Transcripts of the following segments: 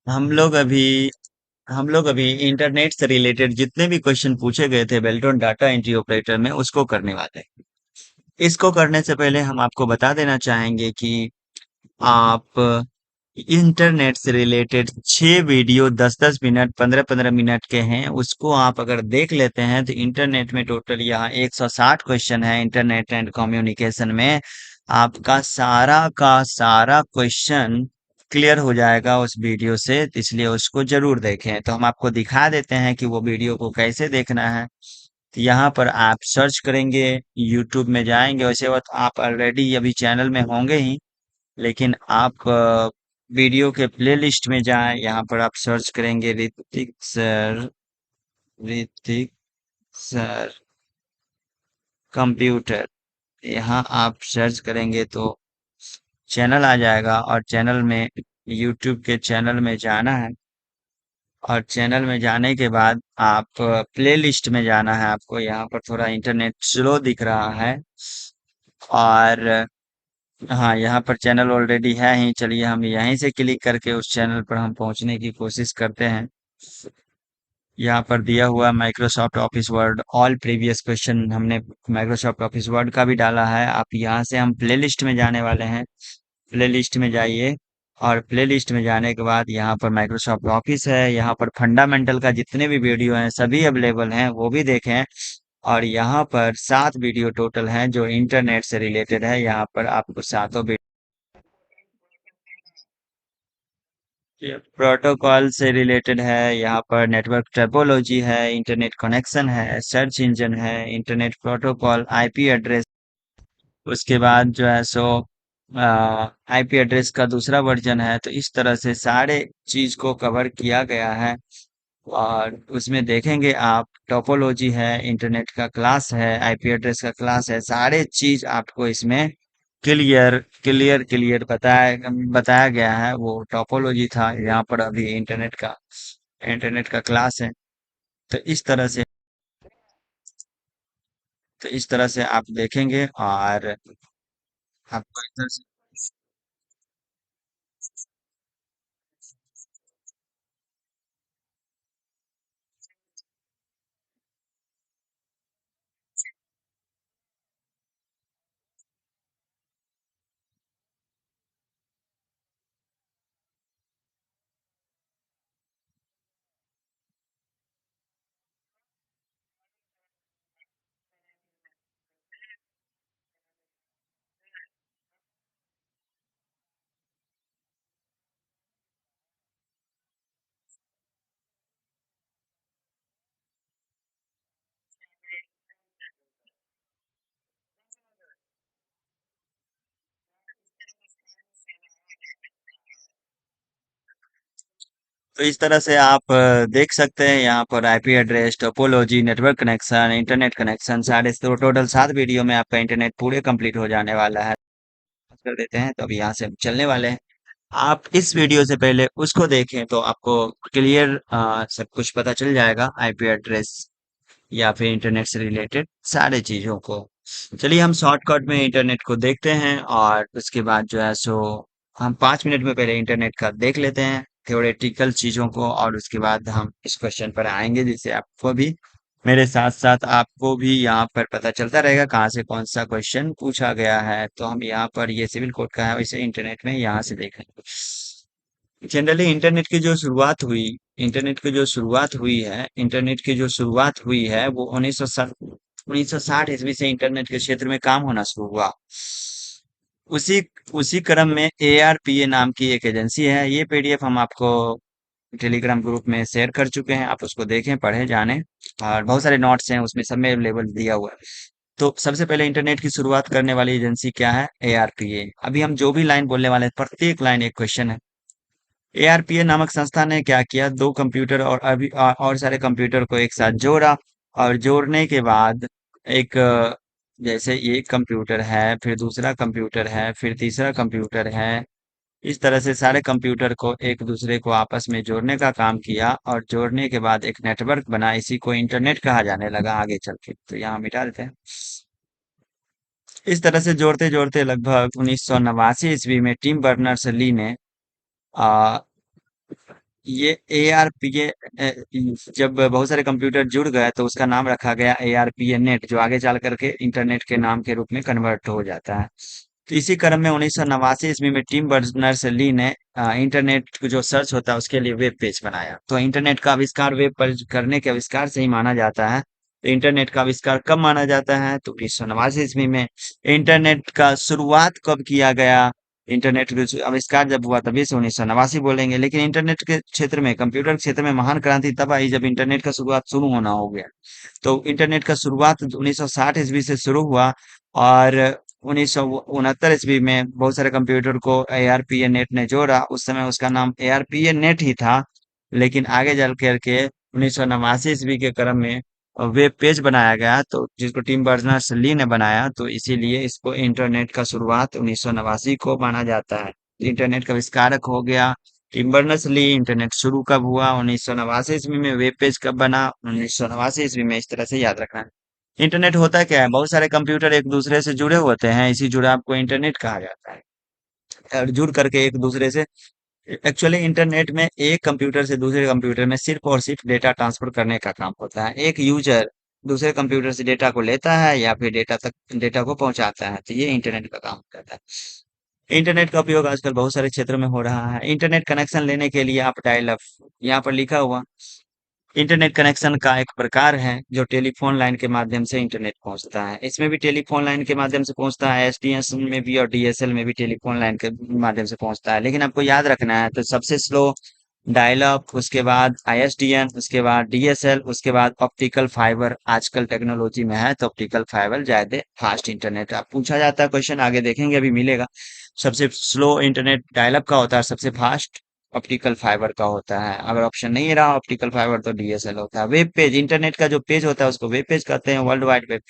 हम लोग अभी हम लोग अभी इंटरनेट से रिलेटेड जितने भी क्वेश्चन पूछे गए थे बेल्टोन डाटा एंट्री ऑपरेटर में उसको करने वाले हैं। इसको करने से पहले हम आपको बता देना चाहेंगे कि आप इंटरनेट से रिलेटेड 6 वीडियो 10-10 मिनट 15-15 मिनट के हैं, उसको आप अगर देख लेते हैं तो इंटरनेट में टोटल यहाँ 160 क्वेश्चन है। इंटरनेट एंड कम्युनिकेशन में आपका सारा का सारा क्वेश्चन क्लियर हो जाएगा उस वीडियो से, तो इसलिए उसको जरूर देखें। तो हम आपको दिखा देते हैं कि वो वीडियो को कैसे देखना है। तो यहाँ पर आप सर्च करेंगे, यूट्यूब में जाएंगे। वैसे वक्त आप ऑलरेडी अभी चैनल में होंगे ही, लेकिन आप वीडियो के प्लेलिस्ट में जाएं। यहाँ पर आप सर्च करेंगे ऋतिक सर कंप्यूटर। यहाँ आप सर्च करेंगे तो चैनल आ जाएगा, और चैनल में यूट्यूब के चैनल में जाना है। और चैनल में जाने के बाद आप प्लेलिस्ट में जाना है आपको। यहाँ पर थोड़ा इंटरनेट स्लो दिख रहा है, और हाँ, यहाँ पर चैनल ऑलरेडी है ही। चलिए हम यहीं से क्लिक करके उस चैनल पर हम पहुंचने की कोशिश करते हैं। यहाँ पर दिया हुआ Microsoft office word all previous question हमने माइक्रोसॉफ्ट ऑफिस वर्ड का भी डाला है। आप यहाँ से हम प्लेलिस्ट में जाने वाले हैं। प्लेलिस्ट में जाइए, और प्लेलिस्ट में जाने के बाद यहाँ पर माइक्रोसॉफ्ट ऑफिस है। यहाँ पर फंडामेंटल का जितने भी वीडियो हैं सभी अवेलेबल हैं, वो भी देखें। और यहाँ पर 7 वीडियो टोटल हैं जो इंटरनेट से रिलेटेड है। यहाँ पर आपको सातों प्रोटोकॉल से रिलेटेड है। यहाँ पर नेटवर्क टोपोलॉजी है, इंटरनेट कनेक्शन है, सर्च इंजन है, इंटरनेट प्रोटोकॉल, आईपी एड्रेस। उसके बाद जो है सो आईपी एड्रेस का दूसरा वर्जन है। तो इस तरह से सारे चीज को कवर किया गया है। और उसमें देखेंगे आप, टोपोलॉजी है, इंटरनेट का क्लास है, आईपी एड्रेस का क्लास है, सारे चीज आपको इसमें क्लियर क्लियर क्लियर बताया बताया गया है। वो टोपोलॉजी था, यहाँ पर अभी इंटरनेट का क्लास है। तो इस तरह से आप देखेंगे, और आपको इधर से तो इस तरह से आप देख सकते हैं यहाँ पर IP address, topology, network connection, internet connection, सारे तो टोटल 7 वीडियो में आपका इंटरनेट पूरे कंप्लीट हो जाने वाला है। कर देते हैं, तो अभी यहाँ से हम चलने वाले हैं। आप इस वीडियो से पहले उसको देखें तो आपको क्लियर सब कुछ पता चल जाएगा, आईपी एड्रेस या फिर इंटरनेट से रिलेटेड सारे चीजों को। चलिए हम शॉर्टकट में इंटरनेट को देखते हैं, और उसके बाद जो है सो हम 5 मिनट में पहले इंटरनेट का देख लेते हैं थ्योरेटिकल चीजों को, और उसके बाद हम इस क्वेश्चन पर आएंगे, जिससे आपको भी मेरे साथ साथ आपको भी यहाँ पर पता चलता रहेगा कहाँ से कौन सा क्वेश्चन पूछा गया है। तो हम यहाँ पर ये सिविल कोड का है, वैसे इंटरनेट में यहाँ से देखेंगे। जनरली इंटरनेट की जो शुरुआत हुई है वो 1960 ईस्वी से इंटरनेट के क्षेत्र में काम होना शुरू हुआ। उसी उसी क्रम में ARPA नाम की एक एजेंसी है। ये पीडीएफ हम आपको टेलीग्राम ग्रुप में शेयर कर चुके हैं, आप उसको देखें, पढ़ें, जानें। और बहुत सारे नोट्स हैं उसमें, सब में अवेलेबल दिया हुआ है। तो सबसे पहले इंटरनेट की शुरुआत करने वाली एजेंसी क्या है? ARPA। अभी हम जो भी लाइन बोलने वाले हैं, प्रत्येक लाइन एक क्वेश्चन है। ARPA नामक संस्था ने क्या किया, दो कंप्यूटर और और सारे कंप्यूटर को एक साथ जोड़ा। और जोड़ने के बाद एक जैसे एक कंप्यूटर है, फिर दूसरा कंप्यूटर है, फिर तीसरा कंप्यूटर है। इस तरह से सारे कंप्यूटर को एक दूसरे को आपस में जोड़ने का काम किया, और जोड़ने के बाद एक नेटवर्क बना। इसी को इंटरनेट कहा जाने लगा आगे चल के। तो यहाँ मिटा देते हैं। इस तरह से जोड़ते जोड़ते लगभग 1989 ईस्वी में टिम बर्नर्स ली ने ये ए आर पी ए, जब बहुत सारे कंप्यूटर जुड़ गए तो उसका नाम रखा गया A R P A net, जो आगे चल करके इंटरनेट के नाम के रूप में कन्वर्ट हो जाता है। तो इसी क्रम में 1989 ईस्वी में टिम बर्नर्स ली ने इंटरनेट को जो सर्च होता है उसके लिए वेब पेज बनाया। तो इंटरनेट का आविष्कार वेब पर करने के आविष्कार से ही माना जाता है। तो इंटरनेट का आविष्कार कब माना जाता है? तो 1989 ईस्वी में। इंटरनेट का शुरुआत कब किया गया? इंटरनेट का जो आविष्कार जब हुआ तभी से 1989 बोलेंगे। लेकिन इंटरनेट के क्षेत्र में, कंप्यूटर के क्षेत्र में महान क्रांति तब आई जब इंटरनेट का शुरुआत शुरू होना हो गया। तो इंटरनेट का शुरुआत 1960 ईस्वी से शुरू हुआ, और 1969 ईस्वी में बहुत सारे कंप्यूटर को ARPA नेट ने जोड़ा। उस समय उसका नाम ARPA नेट ही था, लेकिन आगे चल करके 1989 ईस्वी के क्रम में वेब पेज बनाया गया, तो जिसको टिम बर्नर्स ली ने बनाया, तो इसीलिए इसको इंटरनेट का शुरुआत 1989 को माना जाता है। इंटरनेट का आविष्कारक हो गया टिम बर्नर्स ली। इंटरनेट शुरू कब हुआ? 1989 ईस्वी में। वेब पेज कब बना? 1989 ईस्वी में। इस तरह से याद रखना है। इंटरनेट होता क्या है? बहुत सारे कंप्यूटर एक दूसरे से जुड़े होते हैं, इसी जुड़ाव को इंटरनेट कहा जाता है। और जुड़ करके एक दूसरे से, एक्चुअली इंटरनेट में एक कंप्यूटर से दूसरे कंप्यूटर में सिर्फ और सिर्फ डेटा ट्रांसफर करने का काम होता है। एक यूजर दूसरे कंप्यूटर से डेटा को लेता है या फिर डेटा को पहुंचाता है, तो ये इंटरनेट का काम करता है। इंटरनेट का उपयोग आजकल बहुत सारे क्षेत्रों में हो रहा है। इंटरनेट कनेक्शन लेने के लिए आप डायल अप, यहाँ पर लिखा हुआ, इंटरनेट कनेक्शन का एक प्रकार है जो टेलीफोन लाइन के माध्यम से इंटरनेट पहुंचता है। इसमें भी टेलीफोन लाइन के माध्यम से पहुंचता है, एसटीएस में भी और डीएसएल में भी टेलीफोन लाइन के माध्यम से पहुंचता है। लेकिन आपको याद रखना है, तो सबसे स्लो डायल अप, उसके बाद आईएसडीएन, उसके बाद डीएसएल, उसके बाद ऑप्टिकल फाइबर आजकल टेक्नोलॉजी में है। तो ऑप्टिकल फाइबर ज्यादा फास्ट इंटरनेट आप पूछा जाता है, क्वेश्चन आगे देखेंगे अभी मिलेगा। सबसे स्लो इंटरनेट डायल अप का होता है, सबसे फास्ट ऑप्टिकल फाइबर का होता है। अगर ऑप्शन नहीं रहा ऑप्टिकल फाइबर तो डीएसएल होता है। वेब पेज, इंटरनेट का जो पेज होता है उसको वेब पेज कहते हैं, वर्ल्ड वाइड वेब।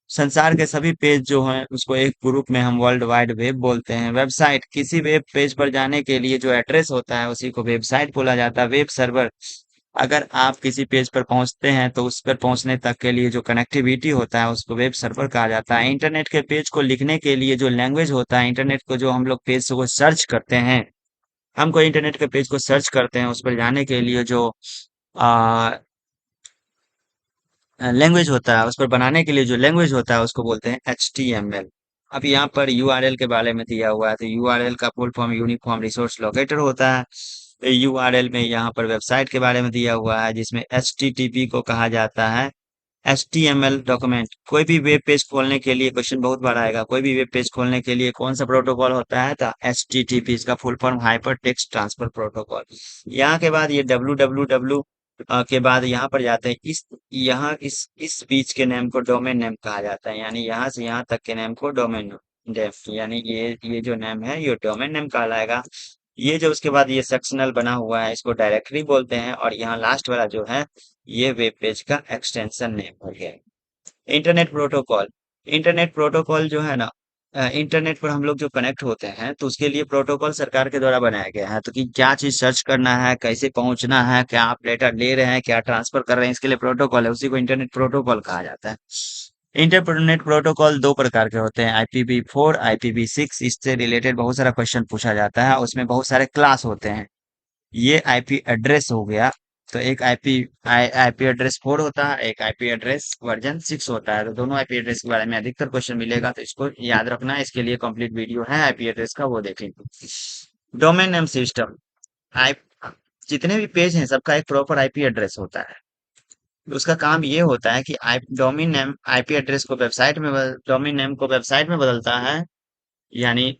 संसार के सभी पेज जो हैं उसको एक ग्रुप में हम वर्ल्ड वाइड वेब बोलते हैं। वेबसाइट, किसी वेब पेज पर जाने के लिए जो एड्रेस होता है उसी को वेबसाइट बोला जाता है। वेब सर्वर, अगर आप किसी पेज पर पहुंचते हैं तो उस पर पहुंचने तक के लिए जो कनेक्टिविटी होता है उसको वेब सर्वर कहा जाता है। इंटरनेट के पेज को लिखने के लिए जो लैंग्वेज होता है, इंटरनेट को जो हम लोग पेज को सर्च करते हैं, हम कोई इंटरनेट के पेज को सर्च करते हैं, उस पर जाने के लिए जो लैंग्वेज होता है, उस पर बनाने के लिए जो लैंग्वेज होता है उसको बोलते हैं HTML। अब यहाँ पर यूआरएल के बारे में दिया हुआ है, तो यूआरएल का full form uniform resource locator होता है। तो यूआरएल में यहाँ पर वेबसाइट के बारे में दिया हुआ है, जिसमें HTTP को कहा जाता है HTML डॉक्यूमेंट। कोई भी वेब पेज खोलने के लिए, क्वेश्चन बहुत बार आएगा, कोई भी वेब पेज खोलने के लिए कौन सा प्रोटोकॉल होता है? तो HTTP, इसका full form hyper text transfer protocol. यहाँ के बाद ये www के बाद यहाँ पर जाते हैं, इस बीच के नेम को डोमेन नेम कहा जाता है। यानी यहाँ से यहाँ तक के नेम को डोमेन नेम, यानी ये जो नेम है ये डोमेन नेम कहलाएगा। ये जो उसके बाद ये सेक्शनल बना हुआ है इसको डायरेक्टरी बोलते हैं, और यहाँ लास्ट वाला जो है ये वेब पेज का एक्सटेंशन नेम हो गया। इंटरनेट प्रोटोकॉल, इंटरनेट प्रोटोकॉल जो है ना, इंटरनेट पर हम लोग जो कनेक्ट होते हैं तो उसके लिए प्रोटोकॉल सरकार के द्वारा बनाया गया है। तो कि क्या चीज सर्च करना है, कैसे पहुंचना है, क्या आप डेटा ले रहे हैं, क्या ट्रांसफर कर रहे हैं, इसके लिए प्रोटोकॉल है, उसी को इंटरनेट प्रोटोकॉल कहा जाता है। इंटरनेट प्रोटोकॉल दो प्रकार के होते हैं, IPv4, IPv6। इससे रिलेटेड बहुत सारा क्वेश्चन पूछा जाता है, उसमें बहुत सारे क्लास होते हैं। ये आईपी एड्रेस हो गया। तो एक आईपी एड्रेस 4 होता है, एक आईपी एड्रेस वर्जन 6 होता है। तो दोनों आईपी एड्रेस के बारे में अधिकतर क्वेश्चन मिलेगा, तो इसको याद रखना है। इसके लिए कंप्लीट वीडियो है आईपी एड्रेस का, वो देखेंगे। डोमेन नेम सिस्टम, आई जितने भी पेज हैं सबका एक प्रॉपर आईपी एड्रेस होता है। उसका काम ये होता है कि डोमेन नेम आईपी एड्रेस को वेबसाइट में डोमेन नेम को वेबसाइट में बदलता है। यानी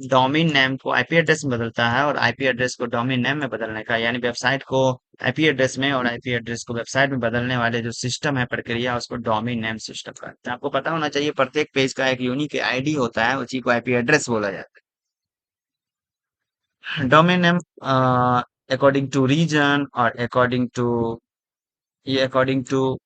डोमेन नेम को आईपी एड्रेस में बदलता है, और आईपी एड्रेस को डोमेन नेम में बदलने का, यानी वेबसाइट को आईपी एड्रेस में और आईपी एड्रेस को वेबसाइट में बदलने वाले जो सिस्टम है, प्रक्रिया, उसको डोमेन नेम सिस्टम कहते हैं। आपको पता होना चाहिए प्रत्येक पेज का एक यूनिक आईडी होता है, उसी को आईपी एड्रेस बोला जाता है। Domain name according to region, और अकॉर्डिंग टू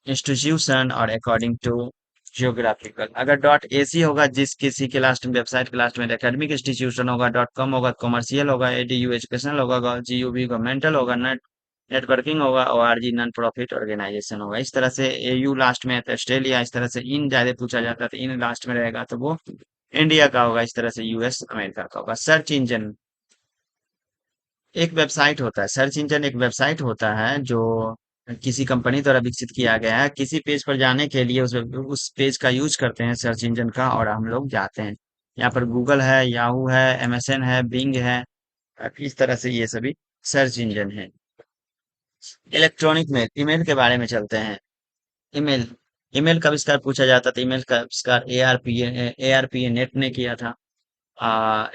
इंस्टीट्यूशन, और अकॉर्डिंग टू जियोग्राफिकल। अगर डॉट एसी होगा जिस किसी के लास्ट में, वेबसाइट के लास्ट में एकेडमिक इंस्टीट्यूशन होगा, डॉट कॉम होगा कॉमर्शियल होगा, एडीयू एजुकेशनल होगा, जीयूबी गवर्नमेंटल होगा, नेटवर्किंग होगा, ओआरजी नॉन प्रॉफिट ऑर्गेनाइजेशन होगा। इस तरह से एयू लास्ट में है तो ऑस्ट्रेलिया, इस तरह से इन ज्यादा पूछा जाता है तो इन लास्ट में रहेगा तो वो इंडिया का होगा, इस तरह से यूएस अमेरिका का होगा। सर्च इंजन, एक वेबसाइट होता है, सर्च इंजन एक वेबसाइट होता है जो किसी कंपनी द्वारा विकसित किया गया है। किसी पेज पर जाने के लिए उस पेज का यूज करते हैं सर्च इंजन का, और हम लोग जाते हैं। यहाँ पर गूगल है, याहू है, एमएसएन है, बिंग है। इस तरह से ये सभी सर्च इंजन है। इलेक्ट्रॉनिक मेल, ईमेल के बारे में चलते हैं। ईमेल, ईमेल का आविष्कार पूछा जाता था। ईमेल का आविष्कार एआरपीए नेट ने किया था।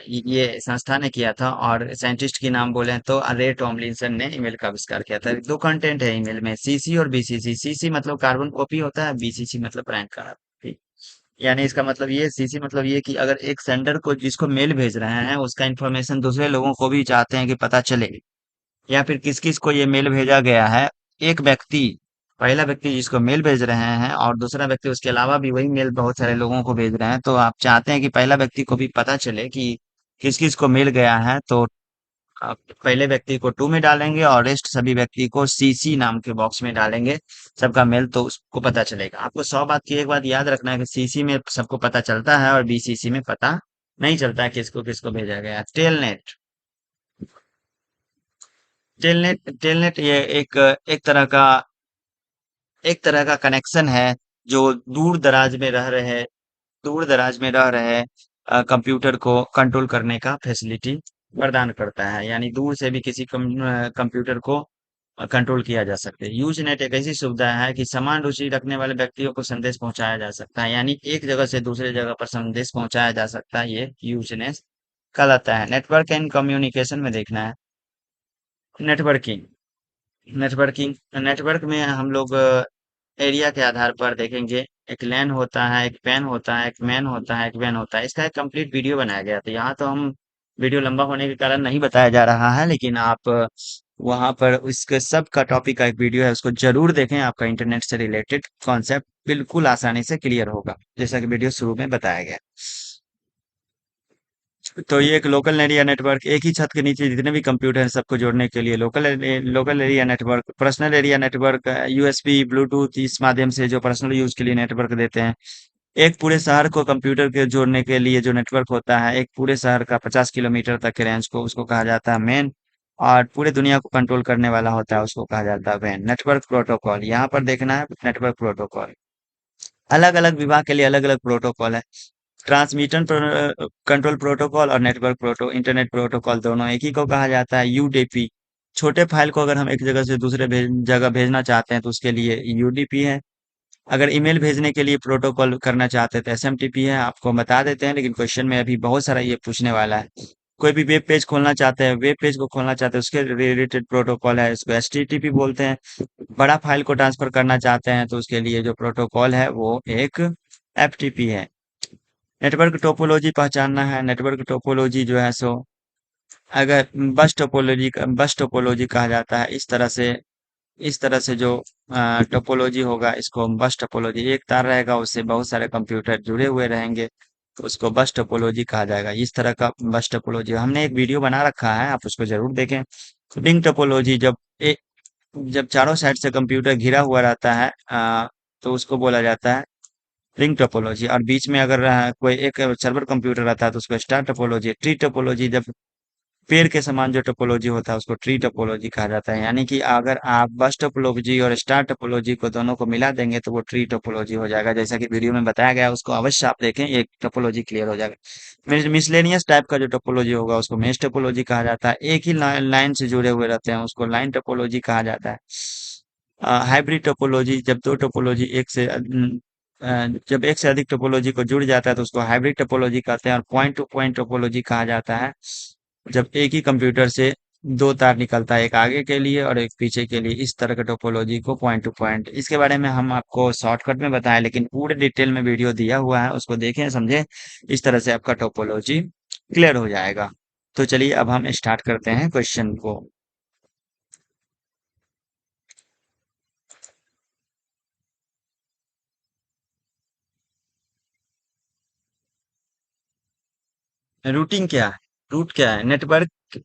ये संस्था ने किया था। और साइंटिस्ट की नाम बोले तो रे टॉमलिंसन ने ईमेल का आविष्कार किया था। दो कंटेंट है ईमेल में, सीसी और बीसीसी। सीसी मतलब कार्बन कॉपी होता है, बीसीसी मतलब ब्रांड कार्ड। यानी इसका मतलब ये, सीसी मतलब ये कि अगर एक सेंडर को जिसको मेल भेज रहे हैं उसका इन्फॉर्मेशन दूसरे लोगों को भी चाहते हैं कि पता चले, या फिर किस किस को ये मेल भेजा गया है, एक व्यक्ति, पहला व्यक्ति जिसको मेल भेज रहे हैं और दूसरा व्यक्ति उसके अलावा भी वही मेल बहुत सारे लोगों को भेज रहे हैं, तो आप चाहते हैं कि पहला व्यक्ति को भी पता चले कि किस किस को मेल गया है, तो आप पहले व्यक्ति को टू में डालेंगे और रेस्ट सभी व्यक्ति को सीसी नाम के बॉक्स में डालेंगे। सबका मेल तो उसको पता चलेगा। आपको 100 बात की एक बात याद रखना है कि सीसी में सबको पता चलता है और बीसीसी में पता नहीं चलता है किसको किसको भेजा गया। टेलनेट, टेलनेट ये एक तरह का कनेक्शन है जो दूर दराज में रह रहे कंप्यूटर को कंट्रोल करने का फैसिलिटी प्रदान करता है। यानी दूर से भी किसी कंप्यूटर को कंट्रोल किया जा सकता है। यूज नेट एक ऐसी सुविधा है कि समान रुचि रखने वाले व्यक्तियों को संदेश पहुंचाया जा सकता है। यानी एक जगह से दूसरे जगह पर संदेश पहुंचाया जा सकता है। ये यूजनेस कहलाता है। नेटवर्क एंड कम्युनिकेशन में देखना है। नेटवर्किंग, नेटवर्किंग नेटवर्क में हम लोग एरिया के आधार पर देखेंगे। एक लैन होता है, एक पैन होता है, एक मैन होता है, एक वैन होता है। इसका एक कंप्लीट वीडियो बनाया गया था। यहाँ तो हम वीडियो लंबा होने के कारण नहीं बताया जा रहा है, लेकिन आप वहाँ पर इसके सब का टॉपिक का एक वीडियो है, उसको जरूर देखें। आपका इंटरनेट से रिलेटेड कॉन्सेप्ट बिल्कुल आसानी से क्लियर होगा, जैसा कि वीडियो शुरू में बताया गया। तो ये एक लोकल एरिया नेटवर्क, एक ही छत के नीचे जितने भी कंप्यूटर हैं सबको जोड़ने के लिए local area network. Personal area network USB Bluetooth इस माध्यम से जो पर्सनल यूज के लिए नेटवर्क देते हैं। एक पूरे शहर को कंप्यूटर के जोड़ने के लिए जो नेटवर्क होता है, एक पूरे शहर का 50 किलोमीटर तक के रेंज को, उसको कहा जाता है मेन। और पूरे दुनिया को कंट्रोल करने वाला होता है, उसको कहा जाता है वैन। नेटवर्क प्रोटोकॉल यहाँ पर देखना है। नेटवर्क प्रोटोकॉल अलग अलग विभाग के लिए अलग अलग प्रोटोकॉल है। ट्रांसमिशन कंट्रोल प्रोटोकॉल और नेटवर्क इंटरनेट प्रोटोकॉल दोनों एक ही को कहा जाता है। यूडीपी, छोटे फाइल को अगर हम एक जगह से दूसरे जगह भेजना चाहते हैं तो उसके लिए यूडीपी है। अगर ईमेल भेजने के लिए प्रोटोकॉल करना चाहते हैं तो एसएमटीपी है। आपको बता देते हैं, लेकिन क्वेश्चन में अभी बहुत सारा ये पूछने वाला है। कोई भी वेब पेज खोलना चाहते हैं, वेब पेज को खोलना चाहते हैं, उसके रिलेटेड प्रोटोकॉल है, इसको एचटीटीपी बोलते हैं। बड़ा फाइल को ट्रांसफर करना चाहते हैं तो उसके लिए जो प्रोटोकॉल है वो एक एफटीपी है। नेटवर्क टोपोलॉजी पहचानना है। नेटवर्क टोपोलॉजी जो है सो, अगर बस टोपोलॉजी कहा जाता है। इस तरह से जो टोपोलॉजी होगा इसको बस टोपोलॉजी। एक तार रहेगा, उससे बहुत सारे कंप्यूटर जुड़े हुए रहेंगे, तो उसको बस टोपोलॉजी कहा जाएगा। इस तरह का बस टोपोलॉजी हमने एक वीडियो बना रखा है, आप उसको जरूर देखें। रिंग टोपोलॉजी, जब चारों साइड से कंप्यूटर घिरा हुआ रहता है तो उसको बोला जाता है रिंग टोपोलॉजी। और बीच में अगर कोई एक सर्वर कंप्यूटर रहता है तो उसको स्टार टोपोलॉजी। ट्री टोपोलॉजी, जब पेड़ के समान जो टोपोलॉजी होता है उसको ट्री टोपोलॉजी कहा जाता है। यानी कि अगर आप बस टोपोलॉजी और स्टार टोपोलॉजी को दोनों को मिला देंगे तो वो ट्री टोपोलॉजी हो जाएगा। जैसा कि वीडियो में बताया गया है, उसको अवश्य आप देखें, एक टोपोलॉजी क्लियर हो जाएगा। मिसलेनियस टाइप का जो टोपोलॉजी होगा उसको मेश टोपोलॉजी कहा जाता है। एक ही लाइन से जुड़े हुए रहते हैं उसको लाइन टोपोलॉजी कहा जाता है। हाइब्रिड टोपोलॉजी, जब एक से अधिक टोपोलॉजी को जुड़ जाता है तो उसको हाइब्रिड टोपोलॉजी कहते हैं। और पॉइंट टू पॉइंट टोपोलॉजी कहा जाता है जब एक ही कंप्यूटर से दो तार निकलता है, एक आगे के लिए और एक पीछे के लिए। इस तरह के टोपोलॉजी को पॉइंट टू पॉइंट। इसके बारे में हम आपको शॉर्टकट में बताएं, लेकिन पूरे डिटेल में वीडियो दिया हुआ है, उसको देखें समझें। इस तरह से आपका टोपोलॉजी क्लियर हो जाएगा। तो चलिए अब हम स्टार्ट करते हैं क्वेश्चन को। रूटिंग क्या है? रूट क्या है?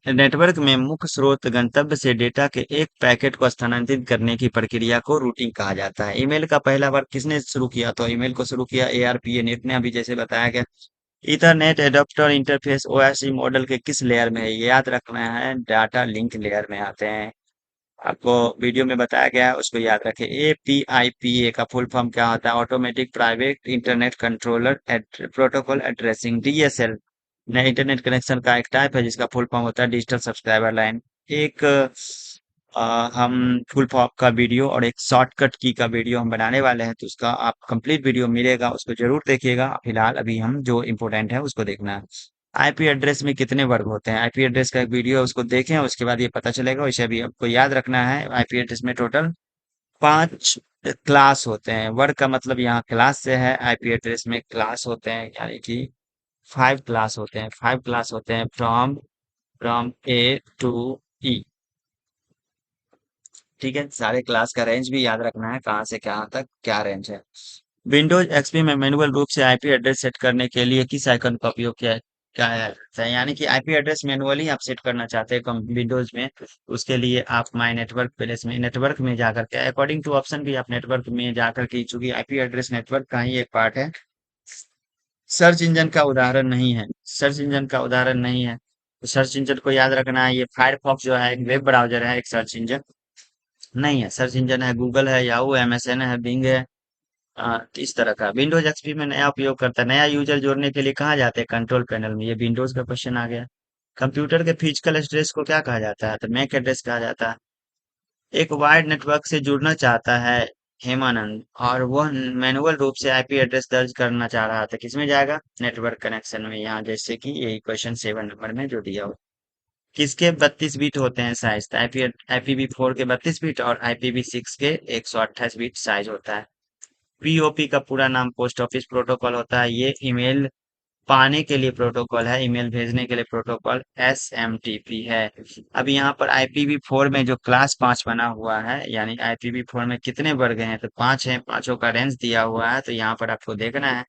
नेटवर्क में मुख्य स्रोत गंतव्य से डेटा के एक पैकेट को स्थानांतरित करने की प्रक्रिया को रूटिंग कहा जाता है। ईमेल का पहला बार किसने शुरू किया? तो ईमेल को शुरू किया एआरपीए नेट ने, अभी जैसे बताया गया। Ethernet adapter interface OSI model के किस लेयर में है, ये याद रखना है, डाटा लिंक लेयर में आते हैं। आपको वीडियो में बताया गया है, उसको याद रखें। APIPA का फुल फॉर्म क्या होता है? Automatic private internet controller protocol addressing, DSL। नए इंटरनेट कनेक्शन का एक टाइप है जिसका फुल फॉर्म होता है डिजिटल सब्सक्राइबर लाइन। एक हम फुल फॉर्म का वीडियो और एक शॉर्टकट की का वीडियो हम बनाने वाले हैं, तो उसका आप कंप्लीट वीडियो मिलेगा, उसको जरूर देखिएगा। फिलहाल अभी हम जो इम्पोर्टेंट है उसको देखना है। आईपी एड्रेस में कितने वर्ग होते हैं? आईपी एड्रेस का एक वीडियो है, उसको देखें, उसके बाद ये पता चलेगा। वैसे अभी आपको याद रखना है, आईपी एड्रेस में टोटल 5 क्लास होते हैं। वर्ग का मतलब यहाँ क्लास से है, आईपी एड्रेस में क्लास होते हैं, यानी कि 5 क्लास होते हैं। 5 क्लास होते हैं, from from A to E। ठीक है, सारे क्लास का रेंज भी याद रखना है, कहाँ से कहाँ तक क्या रेंज है। विंडोज एक्सपी में मैनुअल रूप से आईपी एड्रेस सेट करने के लिए किस आइकन का उपयोग किया क्या है? यानी कि आईपी एड्रेस मैनुअली आप सेट करना चाहते हैं कम विंडोज में, उसके लिए आप माय नेटवर्क प्लेस में, नेटवर्क में जाकर के अकॉर्डिंग टू ऑप्शन भी आप नेटवर्क में जाकर के, चूंकि आईपी एड्रेस नेटवर्क का ही एक पार्ट है, सर्च इंजन का उदाहरण नहीं है। सर्च इंजन का उदाहरण नहीं है, तो सर्च इंजन को याद रखना है। ये फायरफॉक्स जो है एक वेब ब्राउजर है, एक सर्च इंजन नहीं है। सर्च इंजन है गूगल है, याहू, MSN है, बिंग है। इस तरह का विंडोज एक्सपी में नया उपयोग करता है, नया यूजर जोड़ने के लिए कहाँ जाते हैं? कंट्रोल पैनल में। ये विंडोज का क्वेश्चन आ गया। कंप्यूटर के फिजिकल एड्रेस को क्या कहा जाता है? तो मैक एड्रेस कहा जाता है। एक वायर्ड नेटवर्क से जुड़ना चाहता है हेमानंद, और वह मैनुअल रूप से आईपी एड्रेस दर्ज करना चाह रहा था, किसमें जाएगा? नेटवर्क कनेक्शन में। यहाँ जैसे कि यही क्वेश्चन 7 नंबर में जो दिया हो। किसके 32 बिट होते हैं साइज? IPv4 के 32 बिट और IPv6 के 128 बिट साइज होता है। पीओपी का पूरा नाम पोस्ट ऑफिस प्रोटोकॉल होता है। ये ईमेल पाने के लिए प्रोटोकॉल है, ईमेल भेजने के लिए प्रोटोकॉल SMTP है। अब यहाँ पर IPv4 में जो क्लास 5 बना हुआ है, यानी IPv4 में कितने वर्ग हैं? तो 5 हैं, पांचों का रेंज दिया हुआ है, तो यहाँ पर आपको देखना है,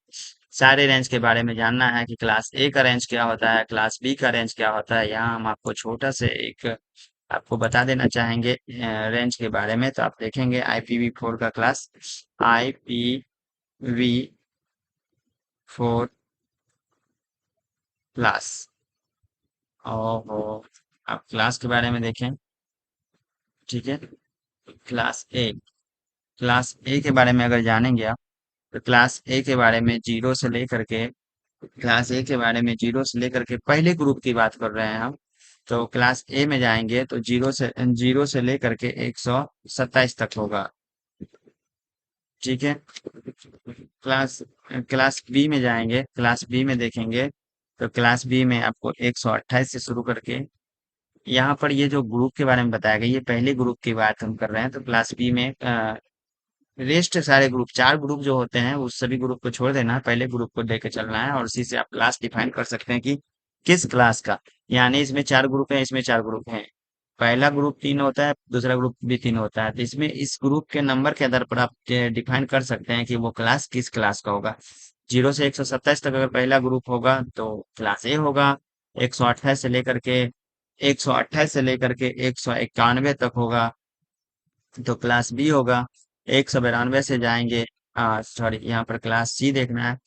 सारे रेंज के बारे में जानना है कि क्लास A का रेंज क्या होता है, क्लास B का रेंज क्या होता है। यहाँ हम आपको छोटा से एक आपको बता देना चाहेंगे रेंज के बारे में। तो आप देखेंगे IPv4 का क्लास IPv4 क्लास। ओहो, आप क्लास के बारे में देखें। ठीक है, क्लास ए के बारे में अगर जानेंगे आप, तो क्लास ए के बारे में जीरो से लेकर के पहले ग्रुप की बात कर रहे हैं हम। तो क्लास ए में जाएंगे तो जीरो से लेकर के 127 तक होगा। ठीक है, क्लास क्लास बी में जाएंगे, क्लास बी में देखेंगे, तो क्लास बी में आपको 128 से शुरू करके, यहाँ पर ये जो ग्रुप के बारे में बताया गया, ये पहले ग्रुप की बात हम कर रहे हैं। तो क्लास बी में रेस्ट सारे ग्रुप, 4 ग्रुप जो होते हैं, उस सभी ग्रुप को छोड़ देना है, पहले ग्रुप को लेकर चलना है, और उसी से आप क्लास डिफाइन कर सकते हैं कि किस क्लास का। यानी इसमें 4 ग्रुप हैं, इसमें 4 ग्रुप हैं। पहला ग्रुप 3 होता है, दूसरा ग्रुप भी 3 होता है, तो इसमें इस ग्रुप के नंबर के आधार पर आप डिफाइन कर सकते हैं कि वो क्लास किस क्लास का होगा। 0 से 127 तक अगर पहला ग्रुप होगा तो क्लास ए होगा। 128 से लेकर के 191 तक होगा तो क्लास बी होगा। 192 से जाएंगे, सॉरी, यहाँ पर क्लास सी देखना है।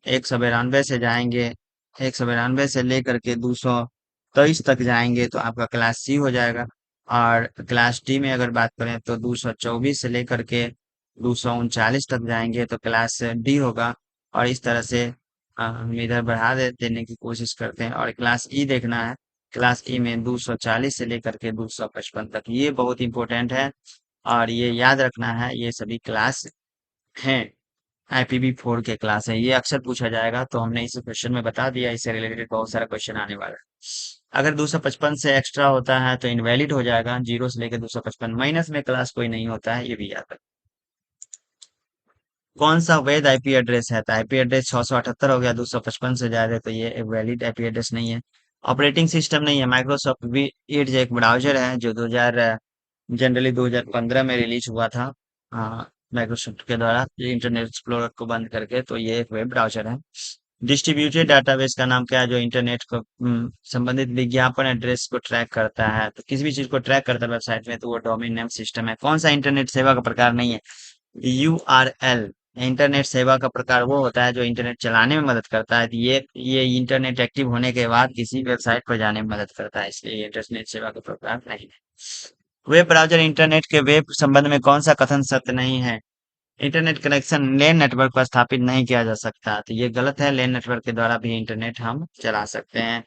192 से जाएंगे, 192 से लेकर के 223 तक जाएंगे तो आपका क्लास सी हो जाएगा। और क्लास डी में अगर बात करें तो 224 से लेकर के 239 तक जाएंगे तो क्लास डी होगा। और इस तरह से हम इधर बढ़ा देने की कोशिश करते हैं। और क्लास ई देखना है, क्लास ई में 240 से लेकर के 255 तक, ये बहुत इंपॉर्टेंट है और ये याद रखना है, ये सभी क्लास हैं, IPv4 के क्लास है। ये अक्सर पूछा जाएगा, तो हमने इस क्वेश्चन में बता दिया, इससे रिलेटेड बहुत सारा क्वेश्चन आने वाला है। अगर 255 से एक्स्ट्रा होता है तो इनवैलिड हो जाएगा, 0 से लेकर 255, माइनस में क्लास कोई नहीं होता है, ये भी याद रखें। कौन सा वैध आईपी एड्रेस है? तो आईपी एड्रेस 678 हो गया, 255 से ज्यादा, तो ये एक वैलिड आईपी एड्रेस नहीं है। ऑपरेटिंग सिस्टम नहीं है, माइक्रोसॉफ्ट भी एड्ज एक ब्राउजर है जो 2000 जनरली 2015 में रिलीज हुआ था, माइक्रोसॉफ्ट के द्वारा इंटरनेट एक्सप्लोरर को बंद करके। तो ये एक वेब ब्राउजर है। डिस्ट्रीब्यूटेड डाटाबेस का नाम क्या है? जो इंटरनेट को संबंधित विज्ञापन एड्रेस को ट्रैक करता है, तो किसी भी चीज को ट्रैक करता है वेबसाइट में, तो वो डोमेन नेम सिस्टम है। कौन सा इंटरनेट सेवा का प्रकार नहीं है? URL। इंटरनेट सेवा का प्रकार वो होता है जो इंटरनेट चलाने में मदद करता है। तो ये इंटरनेट एक्टिव होने के बाद किसी वेबसाइट पर जाने में मदद करता है, इसलिए ये इंटरनेट सेवा का प्रकार नहीं है। वेब ब्राउज़र इंटरनेट के वेब संबंध में कौन सा कथन सत्य नहीं है? इंटरनेट कनेक्शन लेन नेटवर्क पर स्थापित नहीं किया जा सकता, तो ये गलत है। लेन नेटवर्क के द्वारा भी इंटरनेट हम चला सकते हैं।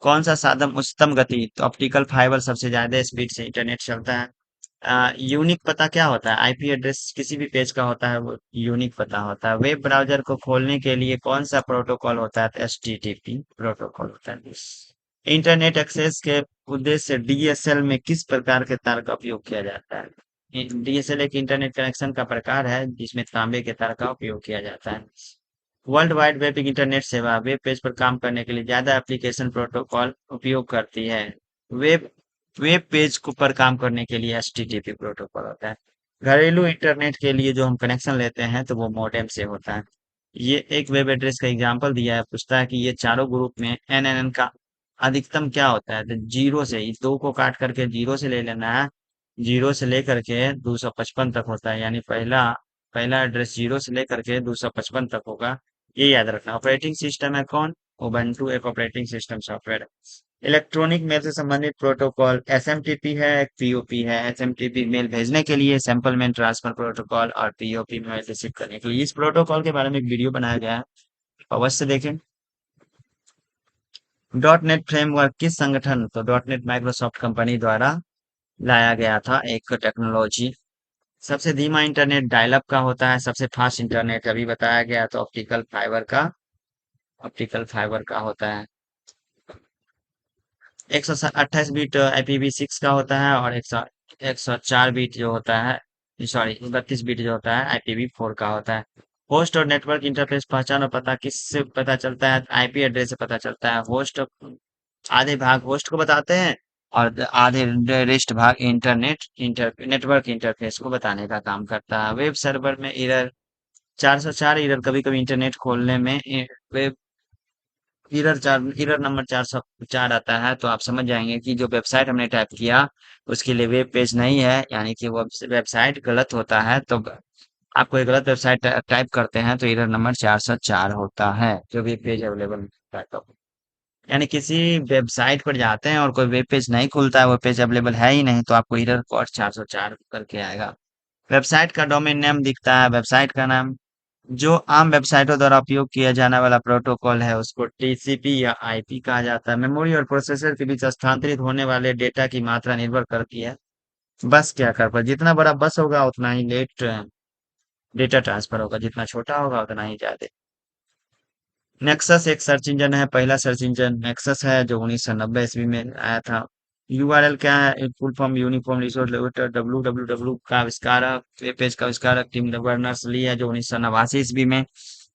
कौन सा साधन उच्चतम गति? तो ऑप्टिकल फाइबर सबसे ज्यादा स्पीड से इंटरनेट चलता है। यूनिक पता क्या होता है? आईपी एड्रेस किसी भी पेज का होता है, वो यूनिक पता होता है। वेब ब्राउज़र को खोलने के लिए कौन सा प्रोटोकॉल होता है? तो एचटीटीपी प्रोटोकॉल होता है। इंटरनेट एक्सेस के उद्देश्य से डीएसएल में किस प्रकार के तार का उपयोग किया जाता है? डीएसएल एक इंटरनेट कनेक्शन का प्रकार है जिसमें तांबे के तार का उपयोग किया जाता है। वर्ल्ड वाइड वेब इंटरनेट सेवा वेब पेज पर काम करने के लिए ज्यादा एप्लीकेशन प्रोटोकॉल उपयोग करती है। वेब वेब पेज को पर काम करने के लिए एचटीटीपी प्रोटोकॉल होता है। घरेलू इंटरनेट के लिए जो हम कनेक्शन लेते हैं तो वो मॉडेम से होता है। ये एक वेब एड्रेस का एग्जांपल दिया है, पूछता है कि ये चारों ग्रुप में एनएनएन का अधिकतम क्या होता है? तो जीरो से, इस दो को काट करके जीरो से ले लेना है। जीरो से लेकर के 255 तक होता है, यानी पहला पहला एड्रेस जीरो से लेकर के 255 तक होगा। ये याद रखना। ऑपरेटिंग सिस्टम है कौन? उबंटू एक ऑपरेटिंग सिस्टम सॉफ्टवेयर है। इलेक्ट्रॉनिक मेल से संबंधित प्रोटोकॉल एसएमटीपी है, एक पीओपी है। एसएमटीपी मेल भेजने के लिए, सैंपल मेल ट्रांसफर प्रोटोकॉल, और पीओपी मेल रिसीव करने के लिए। इस प्रोटोकॉल के बारे में एक वीडियो बनाया गया है, अवश्य देखें। डॉट नेट फ्रेमवर्क किस संगठन, तो डॉट नेट माइक्रोसॉफ्ट कंपनी द्वारा लाया गया था एक टेक्नोलॉजी। सबसे धीमा इंटरनेट डायल अप का होता है, सबसे फास्ट इंटरनेट अभी बताया गया तो ऑप्टिकल फाइबर का होता है। 128 बीट IPv6 का होता है, और 104 बीट जो होता है, सॉरी 32 बीट जो होता है IPv4 का होता है। होस्ट और नेटवर्क इंटरफेस पहचान और पता किससे पता चलता है? आईपी एड्रेस से पता चलता है। होस्ट आधे भाग होस्ट को बताते हैं, और आधे रेस्ट भाग नेटवर्क इंटरफेस को बताने का काम करता है। वेब सर्वर में एरर 404 एरर, कभी कभी इंटरनेट खोलने में वेब एरर नंबर 404 आता है, तो आप समझ जाएंगे कि जो वेबसाइट हमने टाइप किया उसके लिए वेब पेज नहीं है, यानी कि वो वेबसाइट गलत होता है। तो आप कोई गलत वेबसाइट टाइप करते हैं तो एरर नंबर 404 होता है, जो भी पेज अवेलेबल होता है तो। यानी किसी वेबसाइट पर जाते हैं और कोई वेब पेज नहीं खुलता है, वो पेज अवेलेबल है ही नहीं, तो आपको एरर कोड 404 करके आएगा। वेबसाइट का डोमेन नेम दिखता है, वेबसाइट का नाम। जो आम वेबसाइटों द्वारा उपयोग किया जाने वाला प्रोटोकॉल है उसको टीसीपी या आईपी कहा जाता है। मेमोरी और प्रोसेसर के बीच स्थानांतरित होने वाले डेटा की मात्रा निर्भर करती है बस के आकार पर। जितना बड़ा बस होगा उतना ही लेट डेटा ट्रांसफर होगा, जितना छोटा होगा उतना ही ज्यादा। नेक्सस एक सर्च इंजन है, पहला सर्च इंजन नेक्सस है जो 1990 ईस्वी में आया था। यूआरएल क्या है? Full form uniform resource locator. W का आविष्कारक, वेब पेज का आविष्कारक टिम बर्नर्स ली है, जो 1989 ईस्वी में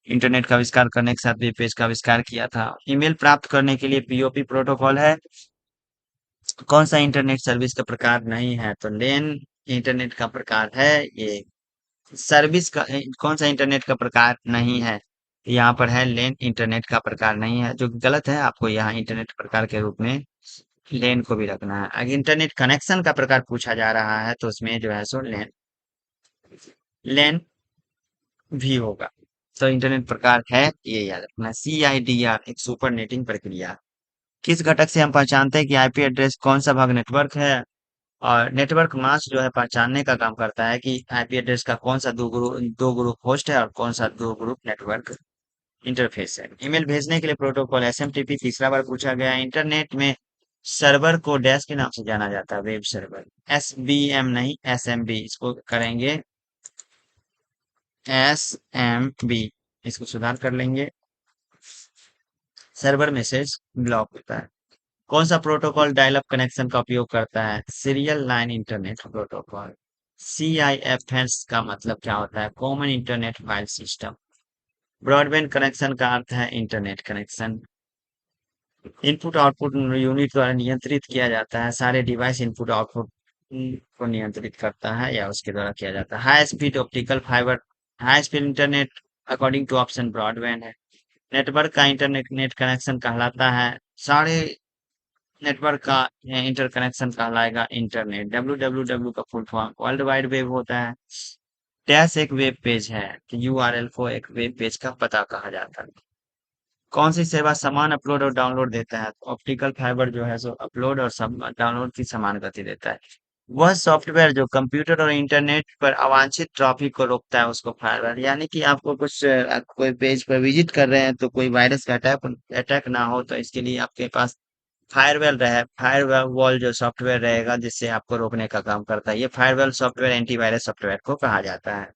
इंटरनेट का आविष्कार करने के साथ वेब पेज का आविष्कार किया था। ईमेल प्राप्त करने के लिए पीओपी प्रोटोकॉल है। कौन सा इंटरनेट सर्विस का प्रकार नहीं है? तो लेन इंटरनेट का प्रकार है ये। सर्विस का कौन सा इंटरनेट का प्रकार नहीं है? यहाँ पर है लेन इंटरनेट का प्रकार नहीं है, जो कि गलत है। आपको यहाँ इंटरनेट प्रकार के रूप में लेन को भी रखना है। अगर इंटरनेट कनेक्शन का प्रकार पूछा जा रहा है तो उसमें जो है सो लेन लेन भी होगा। तो इंटरनेट प्रकार है, ये याद रखना। CIDR एक सुपर नेटिंग प्रक्रिया। किस घटक से हम पहचानते हैं कि आईपी एड्रेस कौन सा भाग नेटवर्क है? और नेटवर्क मास्क जो है पहचानने का काम करता है कि आईपी एड्रेस का कौन सा दो ग्रुप होस्ट है और कौन सा दो ग्रुप नेटवर्क इंटरफेस है। ईमेल भेजने के लिए प्रोटोकॉल एसएमटीपी तीसरा बार पूछा गया है। इंटरनेट में सर्वर को डैश के नाम से जाना जाता है, वेब सर्वर। SBM नहीं, SMB इसको करेंगे, SMB इसको सुधार कर लेंगे। सर्वर मैसेज ब्लॉक होता है। कौन सा प्रोटोकॉल डायल अप कनेक्शन का उपयोग करता है? Serial line internet protocol. CIFS का मतलब क्या होता है? Common internet file system. Broadband connection का अर्थ है internet connection. Input output unit द्वारा नियंत्रित किया जाता है। सारे डिवाइस इनपुट आउटपुट को नियंत्रित करता है या उसके द्वारा किया जाता है। High speed optical fibre, high speed internet according to option broadband है। नेटवर्क का इंटरनेट नेट कनेक्शन कहलाता है। सारे नेटवर्क का इंटरकनेक्शन कहलाएगा इंटरनेट। WWW का full form world wide web होता है। डैश एक वेब पेज है, तो यूआरएल को एक वेब पेज का पता कहा जाता है। कौन सी सेवा समान अपलोड और डाउनलोड देता है? तो ऑप्टिकल फाइबर जो है सो अपलोड और डाउनलोड की समान गति देता है। वह सॉफ्टवेयर जो कंप्यूटर और इंटरनेट पर अवांछित ट्रैफिक को रोकता है उसको फायरवॉल, यानी कि आपको कुछ कोई पेज पर विजिट कर रहे हैं तो कोई वायरस का अटैक अटैक ना हो, तो इसके लिए आपके पास फायरवॉल रहे, फायरवॉल जो सॉफ्टवेयर रहेगा जिससे आपको रोकने का काम करता है। ये फायरवॉल सॉफ्टवेयर एंटीवायरस सॉफ्टवेयर को कहा जाता है।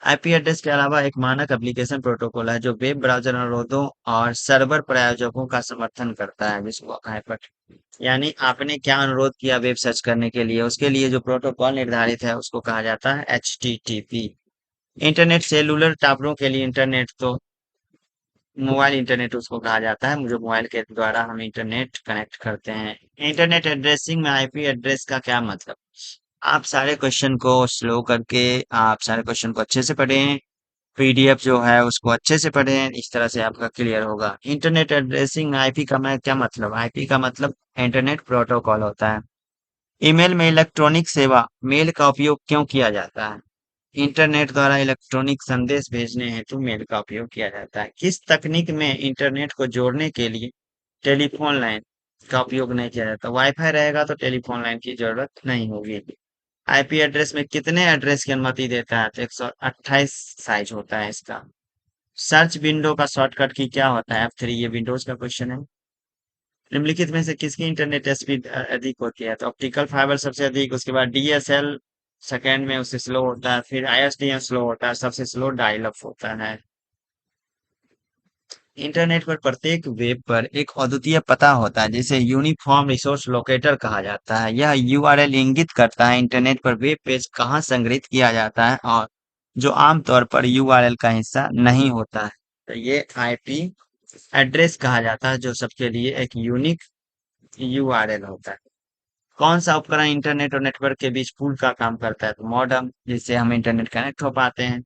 आईपी एड्रेस के अलावा एक मानक एप्लीकेशन प्रोटोकॉल है जो वेब ब्राउज़र अनुरोधों और सर्वर प्रायोजकों का समर्थन करता है, जिसको हाइपर, यानी आपने क्या अनुरोध किया वेब सर्च करने के लिए, उसके लिए जो प्रोटोकॉल निर्धारित है उसको कहा जाता है एचटीटीपी। इंटरनेट सेलुलर टावरों के लिए इंटरनेट तो मोबाइल इंटरनेट उसको कहा जाता है, जो मोबाइल के द्वारा हम इंटरनेट कनेक्ट करते हैं। इंटरनेट एड्रेसिंग में आईपी एड्रेस का क्या मतलब? आप सारे क्वेश्चन को स्लो करके, आप सारे क्वेश्चन को अच्छे से पढ़ें, पीडीएफ जो है उसको अच्छे से पढ़ें, इस तरह से आपका क्लियर होगा। इंटरनेट एड्रेसिंग में आईपी का मैं क्या मतलब? आईपी का मतलब इंटरनेट प्रोटोकॉल होता है। ईमेल में इलेक्ट्रॉनिक सेवा मेल का उपयोग क्यों किया जाता है? इंटरनेट द्वारा इलेक्ट्रॉनिक संदेश भेजने हेतु मेल का उपयोग किया जाता है। किस तकनीक में इंटरनेट को जोड़ने के लिए टेलीफोन लाइन का उपयोग नहीं किया जाता? वाईफाई रहेगा तो टेलीफोन लाइन की जरूरत नहीं होगी। आईपी एड्रेस में कितने एड्रेस की अनुमति देता है? तो 128 साइज होता है इसका। सर्च विंडो का शॉर्टकट की क्या होता है? F3, ये विंडोज का क्वेश्चन है। निम्नलिखित में से किसकी इंटरनेट स्पीड अधिक होती है? तो ऑप्टिकल फाइबर सबसे अधिक, उसके बाद डीएसएल सेकेंड में उससे स्लो होता है, फिर आईएसडीएम स्लो होता है, सबसे स्लो डायल अप होता है। इंटरनेट पर प्रत्येक वेब पर एक अद्वितीय पता होता है जिसे यूनिफॉर्म रिसोर्स लोकेटर कहा जाता है। यह यूआरएल इंगित करता है इंटरनेट पर वेब पेज कहाँ संग्रहित किया जाता है और जो आमतौर पर यूआरएल का हिस्सा नहीं होता है। तो ये आईपी एड्रेस कहा जाता है जो सबके लिए एक यूनिक यूआरएल होता है। कौन सा उपकरण इंटरनेट और नेटवर्क के बीच पुल का काम करता है? तो मॉडेम, जिससे हम इंटरनेट कनेक्ट हो पाते हैं।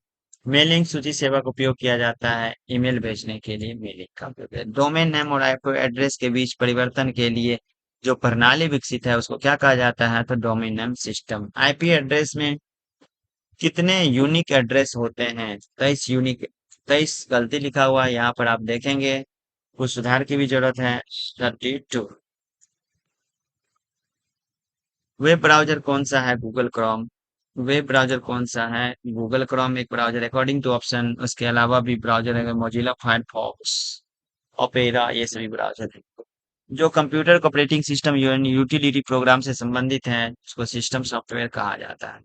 मेलिंग सूची सेवा का उपयोग किया जाता है ईमेल भेजने के लिए, मेलिंग का उपयोग है। डोमेन नेम और आईपी एड्रेस के बीच परिवर्तन के लिए जो प्रणाली विकसित है उसको क्या कहा जाता है? तो domain name system. IP address में कितने यूनिक एड्रेस होते हैं? 23 यूनिक। 23 गलती लिखा हुआ है यहाँ पर, आप देखेंगे कुछ सुधार की भी जरूरत है। 32। वेब ब्राउज़र कौन-सा है? Google Chrome. वेब ब्राउज़र कौन-सा है? गूगल क्रोम एक ब्राउज़र अकॉर्डिंग टू ऑप्शन, उसके अलावा भी ब्राउज़र है मोजिला फायरफॉक्स, ओपेरा, ये सभी ब्राउज़र हैं। जो कंप्यूटर को ऑपरेटिंग सिस्टम यूटिलिटी प्रोग्राम से संबंधित है उसको सिस्टम सॉफ्टवेयर कहा जाता है।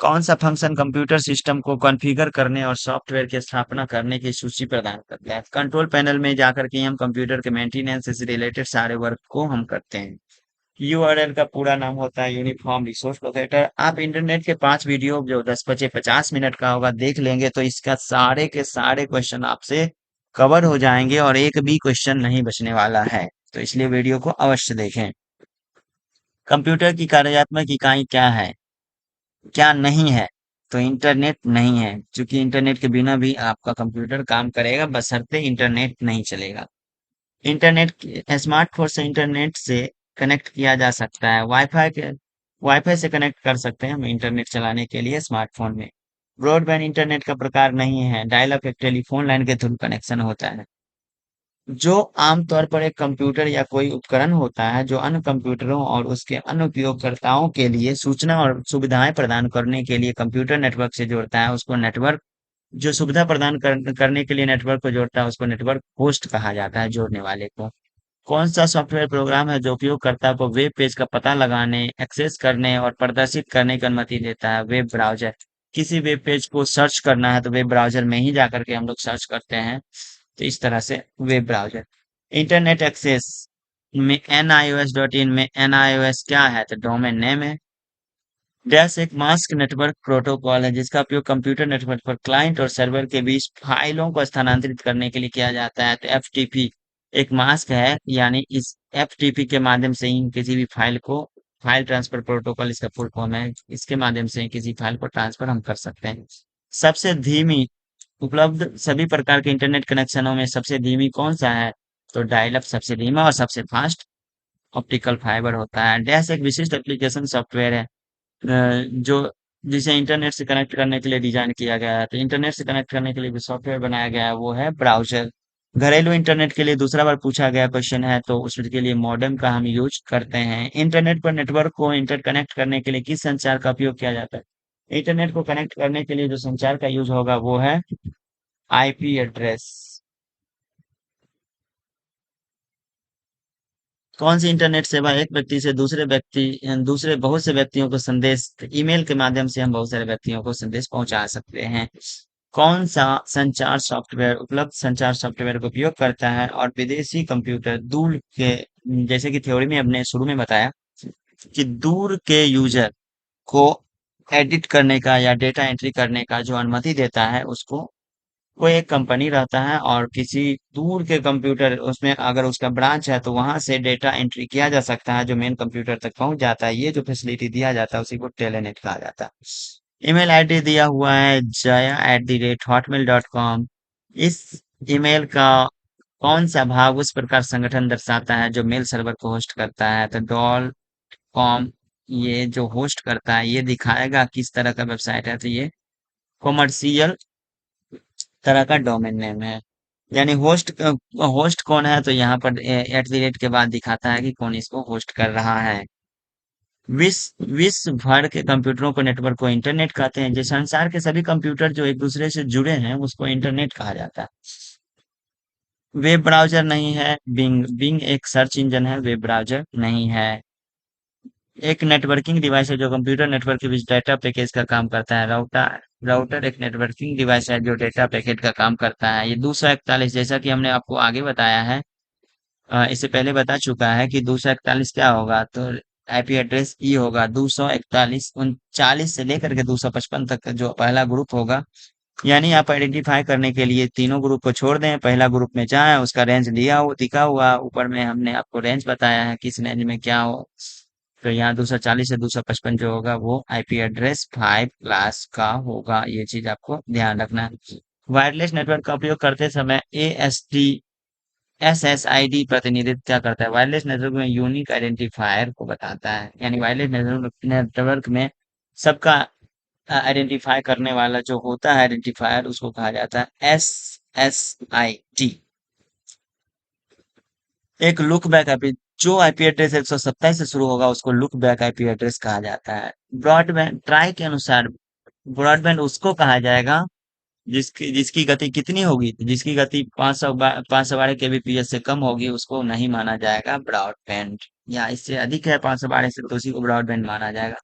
कौन सा फंक्शन कंप्यूटर सिस्टम को कॉन्फ़िगर करने और सॉफ्टवेयर की स्थापना करने की सूची प्रदान करता है? कंट्रोल पैनल में जाकर के हम कंप्यूटर के मेंटेनेंस से रिलेटेड सारे वर्क को हम करते हैं। यूआरएल का पूरा नाम होता है यूनिफॉर्म रिसोर्स लोकेटर। आप इंटरनेट के 5 वीडियो जो 10 बचे 50 मिनट का होगा देख लेंगे तो इसका सारे के सारे क्वेश्चन आपसे कवर हो जाएंगे और एक भी क्वेश्चन नहीं बचने वाला है। तो इसलिए वीडियो को अवश्य देखें। कंप्यूटर की कार्यात्मक इकाई क्या है? क्या नहीं है? तो इंटरनेट नहीं है, क्योंकि इंटरनेट के बिना भी आपका कंप्यूटर काम करेगा बशर्ते इंटरनेट नहीं चलेगा। इंटरनेट स्मार्टफोन से इंटरनेट से कनेक्ट किया जा सकता है। वाईफाई से कनेक्ट कर सकते हैं हम इंटरनेट चलाने के लिए स्मार्टफोन में। ब्रॉडबैंड इंटरनेट का प्रकार नहीं है, डायल अप एक टेलीफोन लाइन के थ्रू कनेक्शन होता है। जो आमतौर पर एक कंप्यूटर या कोई उपकरण होता है जो अन्य कंप्यूटरों और उसके अन्य उपयोगकर्ताओं के लिए सूचना और सुविधाएं प्रदान करने के लिए कंप्यूटर नेटवर्क से जोड़ता है उसको नेटवर्क, जो सुविधा प्रदान करने के लिए नेटवर्क को जोड़ता है उसको नेटवर्क होस्ट कहा जाता है, जोड़ने वाले को। कौन सा सॉफ्टवेयर प्रोग्राम है जो उपयोगकर्ता को वेब पेज का पता लगाने, एक्सेस करने और प्रदर्शित करने की अनुमति देता है? Web browser. किसी वेब पेज को सर्च करना है तो वेब ब्राउज़र में ही जाकर के हम लोग सर्च करते हैं। तो इस तरह से वेब ब्राउज़र। इंटरनेट एक्सेस में NIOS.in में NIOS क्या है? तो डोमेन नेम है। डैश एक मास्क नेटवर्क प्रोटोकॉल है जिसका उपयोग कंप्यूटर नेटवर्क पर क्लाइंट और सर्वर के बीच फाइलों को स्थानांतरित करने के लिए किया जाता है। तो एफटीपी एक मास्क है, यानी इस एफटीपी के माध्यम से ही किसी भी फाइल को, फाइल ट्रांसफर प्रोटोकॉल इसका फुल फॉर्म है, इसके माध्यम से ही किसी फाइल को ट्रांसफर हम कर सकते हैं। सबसे धीमी उपलब्ध सभी प्रकार के इंटरनेट कनेक्शनों में सबसे धीमी कौन सा है? तो डायल अप सबसे धीमा और सबसे फास्ट ऑप्टिकल फाइबर होता है। डैश एक विशिष्ट एप्लीकेशन सॉफ्टवेयर है जो जिसे इंटरनेट से कनेक्ट करने के लिए डिजाइन किया गया है। तो इंटरनेट से कनेक्ट करने के लिए जो सॉफ्टवेयर बनाया गया है वो है ब्राउजर। घरेलू इंटरनेट के लिए दूसरा बार पूछा गया क्वेश्चन है, तो उसके लिए मॉडेम का हम यूज करते हैं। इंटरनेट पर नेटवर्क को इंटरकनेक्ट करने के लिए किस संचार का उपयोग किया जाता है? इंटरनेट को कनेक्ट करने के लिए जो संचार का यूज होगा वो है आईपी एड्रेस। कौन सी इंटरनेट सेवा एक व्यक्ति से दूसरे बहुत से व्यक्तियों को संदेश ईमेल के माध्यम से हम बहुत सारे व्यक्तियों को संदेश पहुंचा सकते हैं? कौन सा संचार सॉफ्टवेयर उपलब्ध संचार सॉफ्टवेयर का उपयोग करता है और विदेशी कंप्यूटर दूर के, जैसे कि थ्योरी में हमने शुरू में बताया कि दूर के यूजर को एडिट करने का या डेटा एंट्री करने का जो अनुमति देता है उसको कोई एक कंपनी रहता है, और किसी दूर के कंप्यूटर उसमें अगर उसका ब्रांच है तो वहां से डेटा एंट्री किया जा सकता है जो मेन कंप्यूटर तक पहुंच जाता है। ये जो फैसिलिटी दिया जाता है उसी को टेलेनेट कहा जाता है। ईमेल आईडी दिया हुआ है jaya@hotmail.com। इस ईमेल का कौन सा भाग उस प्रकार संगठन दर्शाता है जो मेल सर्वर को होस्ट करता है? तो डॉल कॉम ये जो होस्ट करता है ये दिखाएगा किस तरह का वेबसाइट है। तो ये कॉमर्शियल तरह का डोमेन नेम है। यानी होस्ट कौन है, तो यहाँ पर एट द रेट के बाद दिखाता है कि कौन इसको होस्ट कर रहा है। विश्व भर के कंप्यूटरों को नेटवर्क को इंटरनेट कहते हैं। जो संसार के सभी कंप्यूटर जो एक दूसरे से जुड़े हैं उसको इंटरनेट कहा जाता है। वेब ब्राउजर नहीं है बिंग। बिंग एक सर्च इंजन है, वेब ब्राउजर नहीं है। एक नेटवर्किंग डिवाइस है जो कंप्यूटर नेटवर्क के बीच डाटा पैकेज का काम करता है। राउटर एक नेटवर्किंग डिवाइस है जो डेटा पैकेट का काम करता है। ये 241, जैसा कि हमने आपको आगे बताया है, इससे पहले बता चुका है कि 241 क्या होगा। तो आईपी एड्रेस ई होगा 241 से लेकर के 255 तक का जो पहला ग्रुप होगा। यानी आप आइडेंटिफाई करने के लिए तीनों ग्रुप को छोड़ दें, पहला ग्रुप में जाए, उसका रेंज दिखा हुआ ऊपर में हमने आपको रेंज बताया है किस रेंज में क्या हो। तो यहाँ 240 से 255 जो होगा वो आईपी एड्रेस 5 क्लास का होगा। ये चीज आपको ध्यान रखना है। वायरलेस नेटवर्क का उपयोग करते समय एसएसआईडी प्रतिनिधित्व क्या करता है? वायरलेस नेटवर्क में यूनिक आइडेंटिफायर को बताता है। यानी वायरलेस नेटवर्क में सबका आइडेंटिफाई करने वाला जो होता है आइडेंटिफायर उसको कहा जाता है एसएसआईडी। एक लुक बैक आईपी, जो आईपी एड्रेस 127 से शुरू होगा उसको लुक बैक आईपी एड्रेस कहा जाता है। ब्रॉडबैंड ट्राई के अनुसार ब्रॉडबैंड उसको कहा जाएगा जिसकी जिसकी गति कितनी होगी? तो जिसकी गति 512 kbps से कम होगी उसको नहीं माना जाएगा ब्रॉडबैंड, या इससे अधिक है 512 से तो उसी को ब्रॉडबैंड माना जाएगा।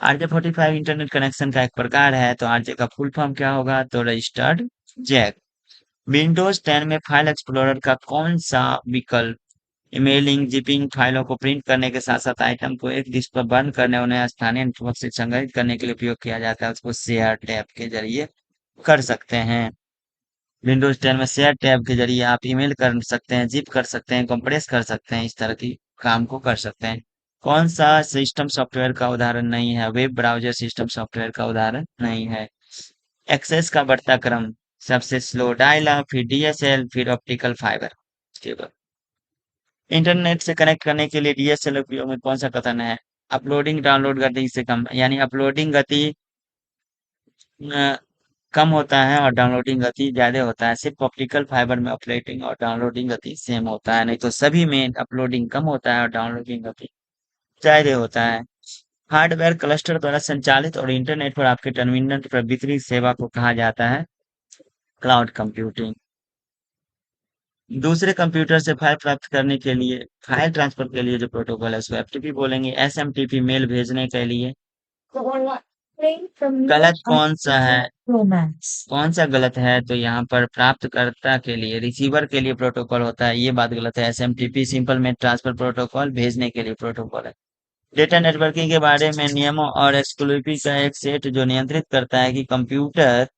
RJ45 इंटरनेट कनेक्शन का एक प्रकार है। तो आरजे का फुल फॉर्म क्या होगा? तो रजिस्टर्ड जैक। विंडोज 10 में फाइल एक्सप्लोरर का कौन सा विकल्प ईमेलिंग जिपिंग फाइलों को प्रिंट करने के साथ साथ आइटम को एक डिस्क पर बर्न करने उन्हें स्थानीय नेटवर्क से संग्रहित करने के लिए उपयोग किया जाता है? उसको शेयर टैब के जरिए कर सकते हैं। विंडोज 10 में शेयर टैब के जरिए आप ईमेल कर सकते हैं, जिप कर सकते हैं, कंप्रेस कर सकते हैं, इस तरह की काम को कर सकते हैं। कौन सा सिस्टम सॉफ्टवेयर का उदाहरण नहीं है? वेब ब्राउजर सिस्टम सॉफ्टवेयर का उदाहरण नहीं है। एक्सेस का बढ़ता क्रम, सबसे स्लो डायल अप, फिर डीएसएल, फिर ऑप्टिकल फाइबर केबल। इंटरनेट से कनेक्ट करने के लिए डीएसएल उपयोग में कौन सा कथन है? अपलोडिंग डाउनलोड गति से कम, यानी अपलोडिंग गति अ, कम होता है और डाउनलोडिंग गति ज्यादा होता है। सिर्फ ऑप्टिकल फाइबर में अपलोडिंग और डाउनलोडिंग गति सेम होता है, नहीं तो सभी में अपलोडिंग कम होता है और डाउनलोडिंग गति ज्यादा होता है। हार्डवेयर क्लस्टर द्वारा संचालित और इंटरनेट पर आपके टर्मिनल पर वितरित सेवा को कहा जाता है क्लाउड कंप्यूटिंग। दूसरे कंप्यूटर से फाइल प्राप्त करने के लिए फाइल ट्रांसफर के लिए जो प्रोटोकॉल है उसको एफटीपी बोलेंगे। एसएमटीपी मेल भेजने के लिए गलत कौन सा है? कौन सा गलत है? तो यहाँ पर प्राप्तकर्ता के लिए रिसीवर के लिए प्रोटोकॉल होता है, ये बात गलत है। SMTP simple mail transfer protocol भेजने के लिए प्रोटोकॉल है। डेटा नेटवर्किंग के बारे में नियमों और एक्सक्लूसिव का एक सेट जो नियंत्रित करता है कि कंप्यूटर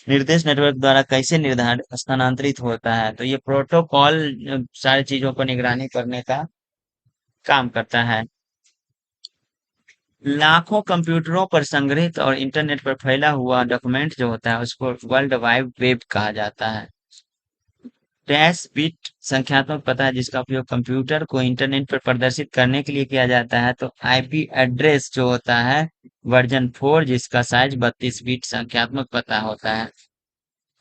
निर्देश नेटवर्क द्वारा कैसे निर्धारित स्थानांतरित होता है। तो ये प्रोटोकॉल सारी चीजों को निगरानी करने का काम करता है। लाखों कंप्यूटरों पर संग्रहित और इंटरनेट पर फैला हुआ डॉक्यूमेंट जो होता है उसको वर्ल्ड वाइड वेब कहा जाता है। डैश बिट संख्यात्मक पता है जिसका उपयोग कंप्यूटर को इंटरनेट पर प्रदर्शित करने के लिए किया जाता है। तो आईपी एड्रेस जो होता है वर्जन 4 जिसका साइज 32 बिट संख्यात्मक पता होता है।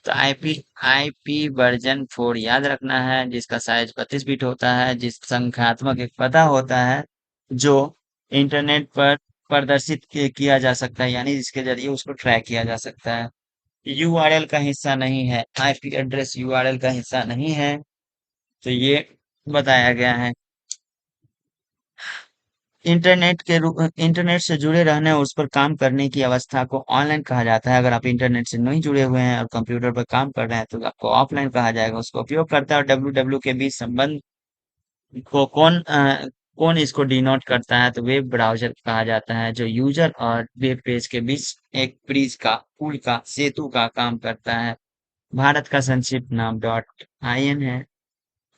तो आईपी वर्जन 4 याद रखना है, जिसका साइज 32 बिट होता है, जिस संख्यात्मक एक पता होता है जो इंटरनेट पर प्रदर्शित किया जा सकता है, यानी जिसके जरिए उसको ट्रैक किया जा सकता है। यूआरएल का हिस्सा नहीं है, आईपी एड्रेस यूआरएल का हिस्सा नहीं है, तो ये बताया गया है। इंटरनेट से जुड़े रहने और उस पर काम करने की अवस्था को ऑनलाइन कहा जाता है। अगर आप इंटरनेट से नहीं जुड़े हुए हैं और कंप्यूटर पर काम कर रहे हैं तो आपको ऑफलाइन कहा जाएगा। उसको उपयोगकर्ता और डब्ल्यू डब्ल्यू के बीच संबंध को कौन इसको डिनोट करता है, तो वेब ब्राउज़र कहा जाता है, जो यूज़र और वेब पेज के बीच एक ब्रिज का, पुल का, सेतु का काम करता है। भारत का संक्षिप्त नाम डॉट आईएन है,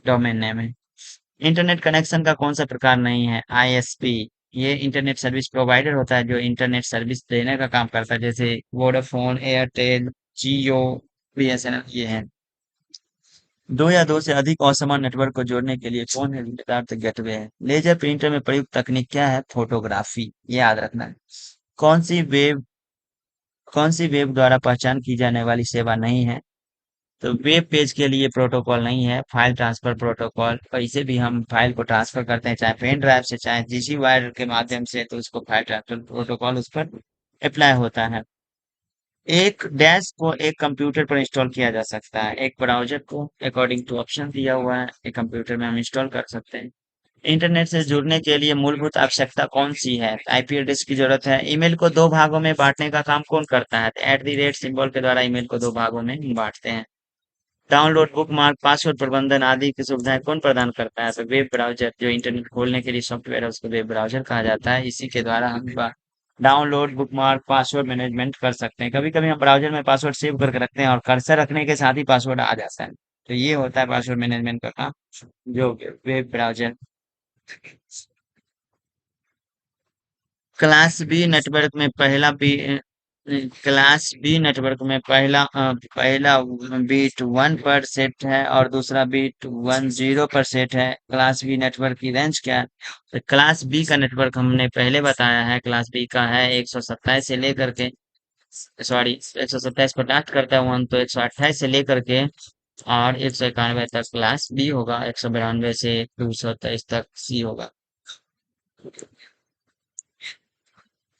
डोमेन नेम है। इंटरनेट कनेक्शन का कौन सा प्रकार नहीं है? आईएसपी। ये इंटरनेट सर्विस प्रोवाइडर होता है जो इंटरनेट सर्विस देने का काम करता है, जैसे वोडाफोन, एयरटेल, जियो, बीएसएनएल ये हैं। दो या दो से अधिक असमान नेटवर्क को जोड़ने के लिए कौन है जिम्मेदार? गेटवे है। लेजर प्रिंटर में प्रयुक्त तकनीक क्या है? फोटोग्राफी। ये याद रखना है। कौन सी वेब कौन सी वेब द्वारा पहचान की जाने वाली सेवा नहीं है? तो वेब पेज के लिए प्रोटोकॉल नहीं है, फाइल ट्रांसफर प्रोटोकॉल। कैसे भी हम फाइल को ट्रांसफर करते हैं, चाहे पेन ड्राइव से, चाहे जीसी वायर के माध्यम से, तो उसको फाइल ट्रांसफर प्रोटोकॉल उस पर अप्लाई होता है। एक डैश को एक कंप्यूटर पर इंस्टॉल किया जा सकता है, एक ब्राउज़र को अकॉर्डिंग टू ऑप्शन दिया हुआ है, एक कंप्यूटर में हम इंस्टॉल कर सकते हैं। इंटरनेट से जुड़ने के लिए मूलभूत आवश्यकता कौन-सी है? आईपी एड्रेस की ज़रूरत है। ईमेल को 2 भागों में बाँटने का काम कौन करता है? @ सिंबल के द्वारा ईमेल को 2 भागों में बाँटते हैं। डाउनलोड, बुकमार्क, पासवर्ड प्रबंधन आदि की सुविधाएं कौन प्रदान करता है? तो वेब ब्राउज़र, जो इंटरनेट खोलने के लिए सॉफ्टवेयर है उसको वेब ब्राउज़र कहा जाता है। इसी के द्वारा हम डाउनलोड, बुकमार्क, पासवर्ड मैनेजमेंट कर सकते हैं। कभी-कभी हम ब्राउज़र में पासवर्ड सेव करके रखते हैं और कर्सर रखने के साथ ही पासवर्ड आ जाता है। तो ये होता है पासवर्ड मैनेजमेंट का काम, जो web browser. Class B network में पहला बीट 1 पर सेट है और दूसरा बीट 1 0 पर सेट है। क्लास बी नेटवर्क की रेंज क्या है? तो क्लास बी का नेटवर्क हमने पहले बताया है, क्लास बी का है 127 से लेकर के, सॉरी, 127 पर स्टार्ट करता है वन, तो 128 से लेकर के और 191 तक क्लास बी होगा। 192 से 223 तक सी होगा।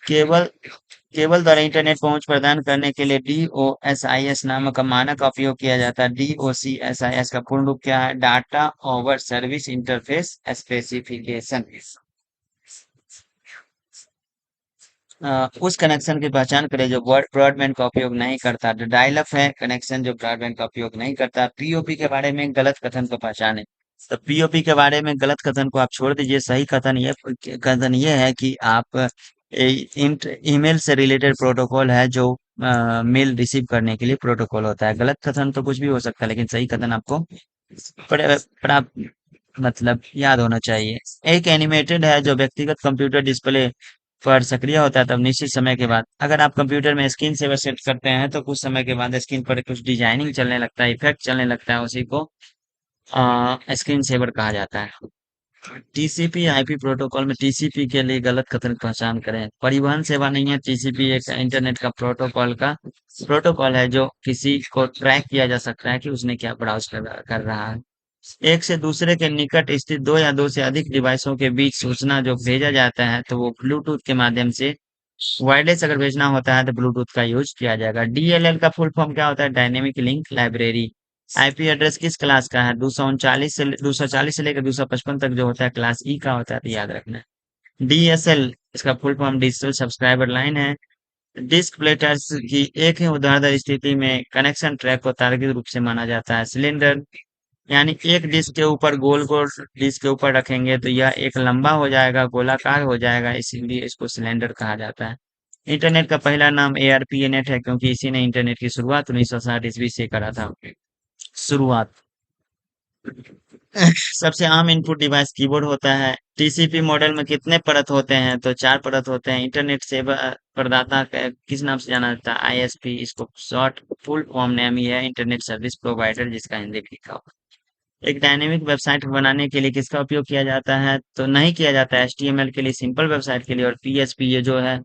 केबल केबल द्वारा इंटरनेट पहुंच प्रदान करने के लिए डीओएसआईएस नामक मानक का उपयोग किया जाता है। डीओसीएसआईएस का पूर्ण रूप क्या है? Data over service interface specification. उस कनेक्शन की पहचान करें जो ब्रॉडबैंड का उपयोग नहीं करता। जो डायल अप है कनेक्शन, जो ब्रॉडबैंड का उपयोग नहीं करता। पीओपी के बारे में गलत कथन को पहचाने। तो पीओपी के बारे में गलत कथन को आप छोड़ दीजिए। सही कथन ये है कि आप ईमेल से रिलेटेड प्रोटोकॉल है, जो मेल रिसीव करने के लिए प्रोटोकॉल होता है। गलत कथन तो कुछ भी हो सकता है, लेकिन सही कथन आपको प्राप्त मतलब याद होना चाहिए। एक एनिमेटेड है जो व्यक्तिगत कंप्यूटर डिस्प्ले पर सक्रिय होता है, तब निश्चित समय के बाद अगर आप कंप्यूटर में स्क्रीन सेवर सेट करते हैं तो कुछ समय के बाद स्क्रीन पर कुछ डिजाइनिंग चलने लगता है, इफेक्ट चलने लगता है, उसी को स्क्रीन सेवर कहा जाता है। टीसीपी आईपी प्रोटोकॉल में टीसीपी के लिए गलत कथन की पहचान करें। परिवहन सेवा नहीं है, टीसीपी एक इंटरनेट का प्रोटोकॉल है जो किसी को ट्रैक किया जा सकता है कि उसने क्या ब्राउज कर रहा है। एक से दूसरे के निकट स्थित दो या दो से अधिक डिवाइसों के बीच सूचना जो भेजा जाता है तो वो ब्लूटूथ के माध्यम से, वायरलेस अगर भेजना होता है तो ब्लूटूथ का यूज किया जाएगा। डीएलएल का फुल फॉर्म क्या होता है? Dynamic link library. IP address किस क्लास का है? 240 से लेकर 255 तक जो होता है क्लास ई का होता है, तो याद रखना है। डीएसएल, इसका full form digital subscriber line है। डिस्क प्लेटर्स की एक ही ऊर्ध्वाधर स्थिति में कनेक्शन ट्रैक को तार्किक रूप से माना जाता है। सिलेंडर, यानी एक डिस्क के ऊपर गोल गोल डिस्क के ऊपर रखेंगे तो यह एक लंबा हो जाएगा, गोलाकार हो जाएगा, इसीलिए इसको सिलेंडर कहा जाता है। इंटरनेट का पहला नाम एआरपीएनेट है क्योंकि इसी ने इंटरनेट की शुरुआत 1960 ईस्वी से करा था। शुरुआत। सबसे आम इनपुट डिवाइस कीबोर्ड होता है। टीसीपी मॉडल में कितने परत होते हैं? तो 4 परत होते हैं। इंटरनेट सेवा प्रदाता किस नाम से जाना जाता है? आईएसपी। इसको शॉर्ट फुल फॉर्म नेम ही है, इंटरनेट सर्विस प्रोवाइडर, जिसका हिंदी में लिखा हो। एक डायनेमिक वेबसाइट बनाने के लिए किसका उपयोग किया जाता है? तो नहीं किया जाता है। एचटीएमएल के लिए, सिंपल वेबसाइट के लिए, और पीएचपी ये जो है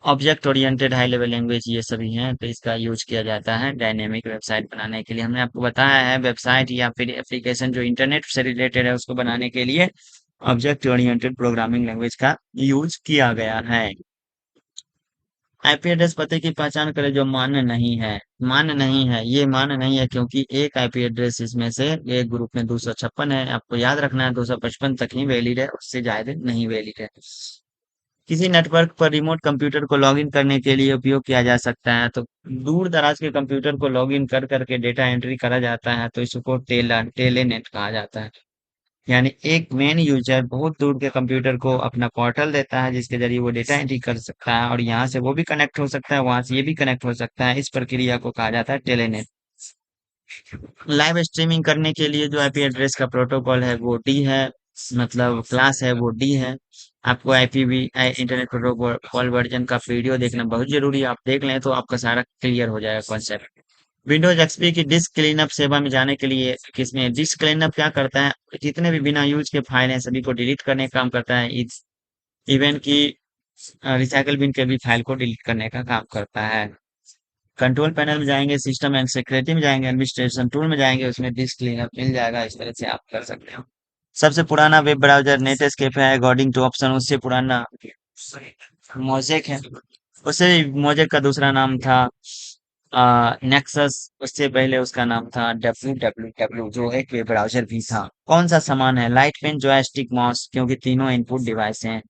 object oriented high level language ये सभी हैं, तो इसका यूज किया जाता है डायनेमिक वेबसाइट बनाने के लिए। हमने आपको बताया है वेबसाइट या फिर एप्लीकेशन जो इंटरनेट से रिलेटेड है उसको बनाने के लिए ऑब्जेक्ट ओरिएंटेड प्रोग्रामिंग लैंग्वेज का यूज किया गया है। आईपी एड्रेस पते की पहचान करें जो मान्य नहीं है। मान्य नहीं है, ये मान्य नहीं है क्योंकि एक आईपी एड्रेस इसमें से एक ग्रुप में 256 है, आपको याद रखना है 255 तक ही वैलिड है, उससे ज्यादा नहीं वैलिड है। किसी नेटवर्क पर रिमोट कंप्यूटर को लॉगिन करने के लिए उपयोग किया जा सकता है, तो दूर दराज के कंप्यूटर को लॉगिन कर करके डेटा एंट्री करा जाता है, तो इसको टेलेनेट कहा जाता है। यानी एक मेन यूजर बहुत दूर के कंप्यूटर को अपना पोर्टल देता है जिसके जरिए वो डेटा एंट्री कर सकता है, और यहाँ से वो भी कनेक्ट हो सकता है, वहां से ये भी कनेक्ट हो सकता है। इस प्रक्रिया को कहा जाता है टेलेनेट। लाइव स्ट्रीमिंग करने के लिए जो आईपी एड्रेस का प्रोटोकॉल है वो डी है, मतलब क्लास है वो डी है। आपको आईपीवी इंटरनेट प्रोटोकॉल वर्जन का वीडियो देखना बहुत जरूरी है, आप देख लें तो आपका सारा क्लियर हो जाएगा कॉन्सेप्ट। विंडोज एक्सपी की डिस्क क्लीनअप सेवा में जाने के लिए किसमें डिस्क क्लीनअप क्या करता है, जितने भी बिना यूज के फाइल हैं सभी को डिलीट करने का काम करता है। इवन की रिसाइकल बिन के भी फाइल को डिलीट करने का काम करता है। कंट्रोल पैनल में जाएंगे, सिस्टम एंड सिक्योरिटी में जाएंगे, एडमिनिस्ट्रेशन टूल में जाएंगे, उसमें डिस्क क्लीनअप मिल जाएगा। इस तरह से आप कर सकते हो। सबसे पुराना वेब ब्राउजर नेटस्केप है अकॉर्डिंग टू ऑप्शन, उससे पुराना मोजेक है। उससे मोजेक का दूसरा नाम था नेक्सस, उससे पहले उसका नाम था www जो एक वेब ब्राउजर भी था। कौन सा समान है, लाइट पेन जॉयस्टिक माउस, क्योंकि तीनों इनपुट डिवाइस हैं।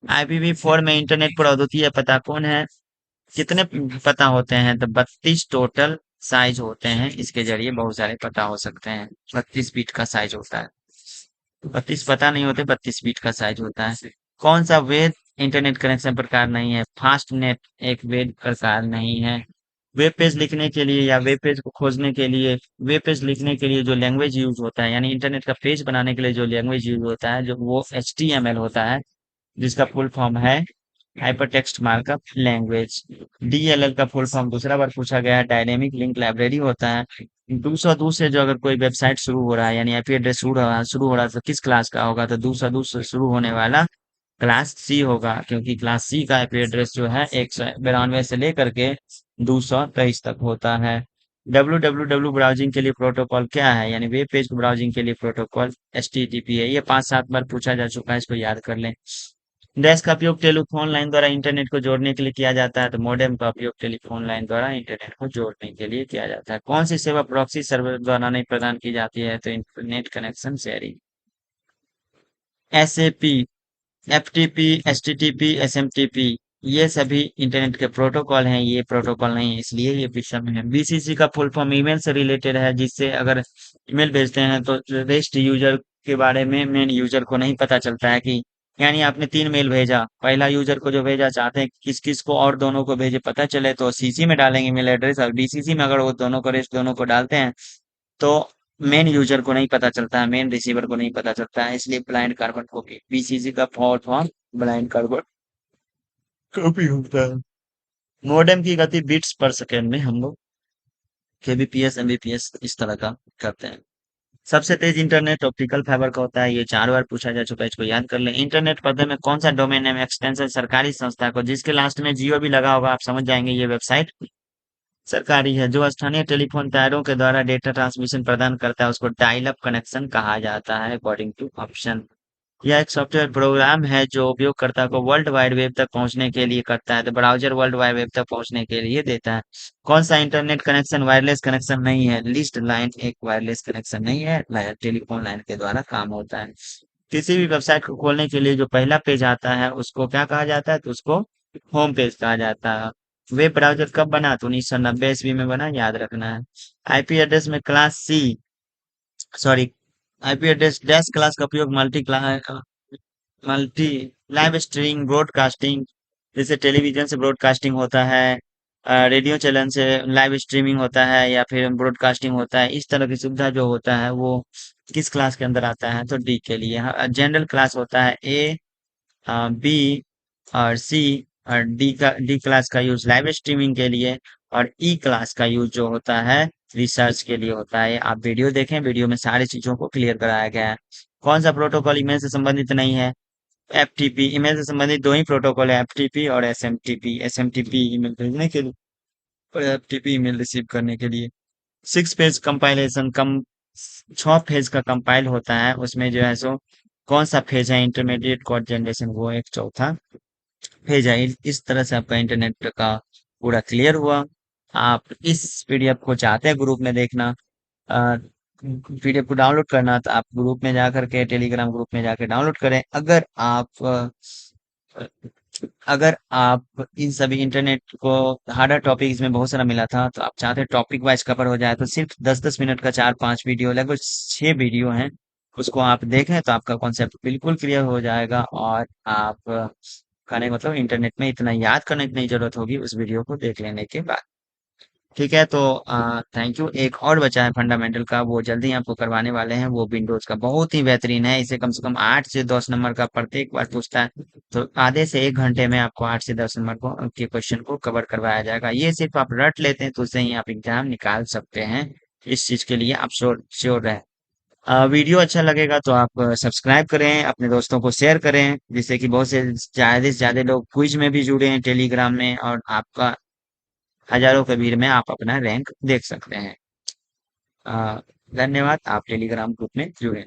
IPv4 में इंटरनेट पर अद्वितीय पता कौन है, कितने पता होते हैं, तो 32 टोटल साइज होते हैं, इसके जरिए बहुत सारे पता हो सकते हैं। 32 बीट का साइज होता है, 32 पता नहीं होते, 32 बीट का साइज होता है। कौन सा वेब इंटरनेट कनेक्शन प्रकार नहीं है, फास्ट नेट एक वेब प्रकार नहीं है। वेब पेज लिखने के लिए या वेब पेज को खोजने के लिए, वेब पेज लिखने के लिए जो लैंग्वेज यूज होता है, यानी इंटरनेट का पेज बनाने के लिए जो लैंग्वेज यूज होता है जो वो HTML होता है, जिसका फुल फॉर्म है hyper text markup language. DLL का फुल फॉर्म दूसरा बार पूछा गया है, डायनेमिक लिंक लाइब्रेरी होता है। 202 से जो अगर कोई वेबसाइट शुरू हो रहा है यानी आईपी एड्रेस शुरू हो रहा है तो किस क्लास का होगा, तो 202 से शुरू होने वाला क्लास सी होगा, क्योंकि क्लास सी का आईपी एड्रेस जो है 192 से लेकर के 223 तक होता है। www ब्राउजिंग के लिए प्रोटोकॉल क्या है, यानी वेब पेज ब्राउजिंग के लिए प्रोटोकॉल HTTP है। ये 5-7 बार पूछा जा चुका है, इसको याद कर लें। डैश का उपयोग टेलीफोन लाइन द्वारा इंटरनेट को जोड़ने के लिए किया जाता है, तो मॉडेम का उपयोग टेलीफोन लाइन द्वारा इंटरनेट को जोड़ने के लिए किया जाता है। कौन सी सेवा प्रॉक्सी सर्वर द्वारा नहीं प्रदान की जाती है, तो internet connection sharing. SAP, FTP, HTTP, SMTP, ये सभी इंटरनेट के प्रोटोकॉल हैं, ये प्रोटोकॉल नहीं है इसलिए ये विषय में है। BCC का फुल फॉर्म ईमेल से रिलेटेड है, जिससे अगर ईमेल भेजते हैं तो रेस्ट यूजर के बारे में मेन यूजर को नहीं पता चलता है कि, यानी आपने 3 मेल भेजा, पहला यूजर को जो भेजा चाहते हैं किस किस को और दोनों को भेजे पता चले, तो CC में डालेंगे मेल एड्रेस, और BCC में अगर वो दोनों को रेस्ट दोनों को डालते हैं तो मेन यूजर को नहीं पता चलता है, मेन रिसीवर को नहीं पता चलता है, इसलिए ब्लाइंड कार्बन कॉपी BCC का for form blind carbon copy होता है। मॉडेम की गति बिट्स पर सेकेंड में हम लोग KBPS MBPS इस तरह का करते हैं। सबसे तेज इंटरनेट ऑप्टिकल फाइबर का होता है, ये 4 बार पूछा जा चुका है, इसको याद कर लें। इंटरनेट पते में कौन सा डोमेन नेम एक्सटेंशन सरकारी संस्था को, जिसके लास्ट में जियो भी लगा होगा, आप समझ जाएंगे ये वेबसाइट सरकारी है। जो स्थानीय टेलीफोन टायरों के द्वारा डेटा ट्रांसमिशन प्रदान करता है उसको डायल अप कनेक्शन कहा जाता है अकॉर्डिंग टू ऑप्शन। यह एक सॉफ्टवेयर प्रोग्राम है जो उपयोगकर्ता को वर्ल्ड वाइड वेब तक पहुंचने के लिए करता है, तो ब्राउजर वर्ल्ड वाइड वेब तक पहुंचने के लिए देता है। कौन सा इंटरनेट कनेक्शन वायरलेस कनेक्शन नहीं है, लिस्ट लाइन एक वायरलेस कनेक्शन नहीं है, टेलीफोन लाइन के द्वारा काम होता है। किसी भी वेबसाइट को खोलने के लिए जो पहला पेज आता है उसको क्या कहा जाता है, तो उसको होम पेज कहा जाता है। वेब ब्राउजर कब बना, तो 1990 ईस्वी में बना, याद रखना है। आईपी एड्रेस में class C, sorry, IP address dash class का उपयोग मल्टी लाइव स्ट्रीमिंग ब्रॉडकास्टिंग, जैसे टेलीविजन से ब्रॉडकास्टिंग होता है, रेडियो चैनल से लाइव स्ट्रीमिंग होता है, या फिर ब्रॉडकास्टिंग होता है, इस तरह की सुविधा जो होता है वो किस क्लास के अंदर आता है, तो डी के लिए। जनरल क्लास होता है A, बी और सी, और डी क्लास का यूज लाइव स्ट्रीमिंग के लिए, और ई क्लास का यूज जो होता है रिसर्च के लिए होता है। आप वीडियो देखें, वीडियो में सारी चीजों को क्लियर कराया गया है। कौन सा प्रोटोकॉल ईमेल से संबंधित नहीं है, एफटीपी ईमेल से संबंधित दो ही प्रोटोकॉल है, एफटीपी और एसएमटीपी। एसएमटीपी ईमेल भेजने के लिए और एफटीपी ईमेल रिसीव करने के लिए। 6 पेज कंपाइलेशन कम 6 पेज का कंपाइल होता है, उसमें जो है सो कौन सा फेज है, इंटरमीडिएट कोड जनरेशन, वो एक चौथा भेजा। इस तरह से आपका इंटरनेट का पूरा क्लियर हुआ। आप इस पीडीएफ को चाहते हैं ग्रुप में देखना, पीडीएफ को डाउनलोड करना, तो आप ग्रुप में जा करके, टेलीग्राम ग्रुप में जाके डाउनलोड करें। अगर आप इन सभी इंटरनेट को हार्डर टॉपिक्स में बहुत सारा मिला था, तो आप चाहते हैं टॉपिक वाइज कवर हो जाए, तो सिर्फ 10-10 मिनट का 4-5 वीडियो, लगभग 6 वीडियो हैं, उसको आप देखें तो आपका कॉन्सेप्ट बिल्कुल क्लियर हो जाएगा। और आप कहने का मतलब इंटरनेट में इतना याद करने की नहीं जरूरत होगी उस वीडियो को देख लेने के बाद। ठीक है, तो थैंक यू। एक और बचा है फंडामेंटल का, वो जल्दी आपको करवाने वाले हैं। वो विंडोज का बहुत ही बेहतरीन है, इसे कम से कम 8 से 10 नंबर का प्रत्येक बार पूछता है। तो आधे से 1 घंटे में आपको 8 से 10 नंबर के क्वेश्चन को कवर करवाया जाएगा। ये सिर्फ आप रट लेते हैं तो उससे ही आप एग्जाम निकाल सकते हैं। इस चीज के लिए आप श्योर श्योर रहे। वीडियो अच्छा लगेगा तो आप सब्सक्राइब करें, अपने दोस्तों को शेयर करें, जिससे कि बहुत से ज्यादा लोग क्विज में भी जुड़े हैं टेलीग्राम में, और आपका हजारों के भीड़ में आप अपना रैंक देख सकते हैं। धन्यवाद, आप टेलीग्राम ग्रुप में जुड़े।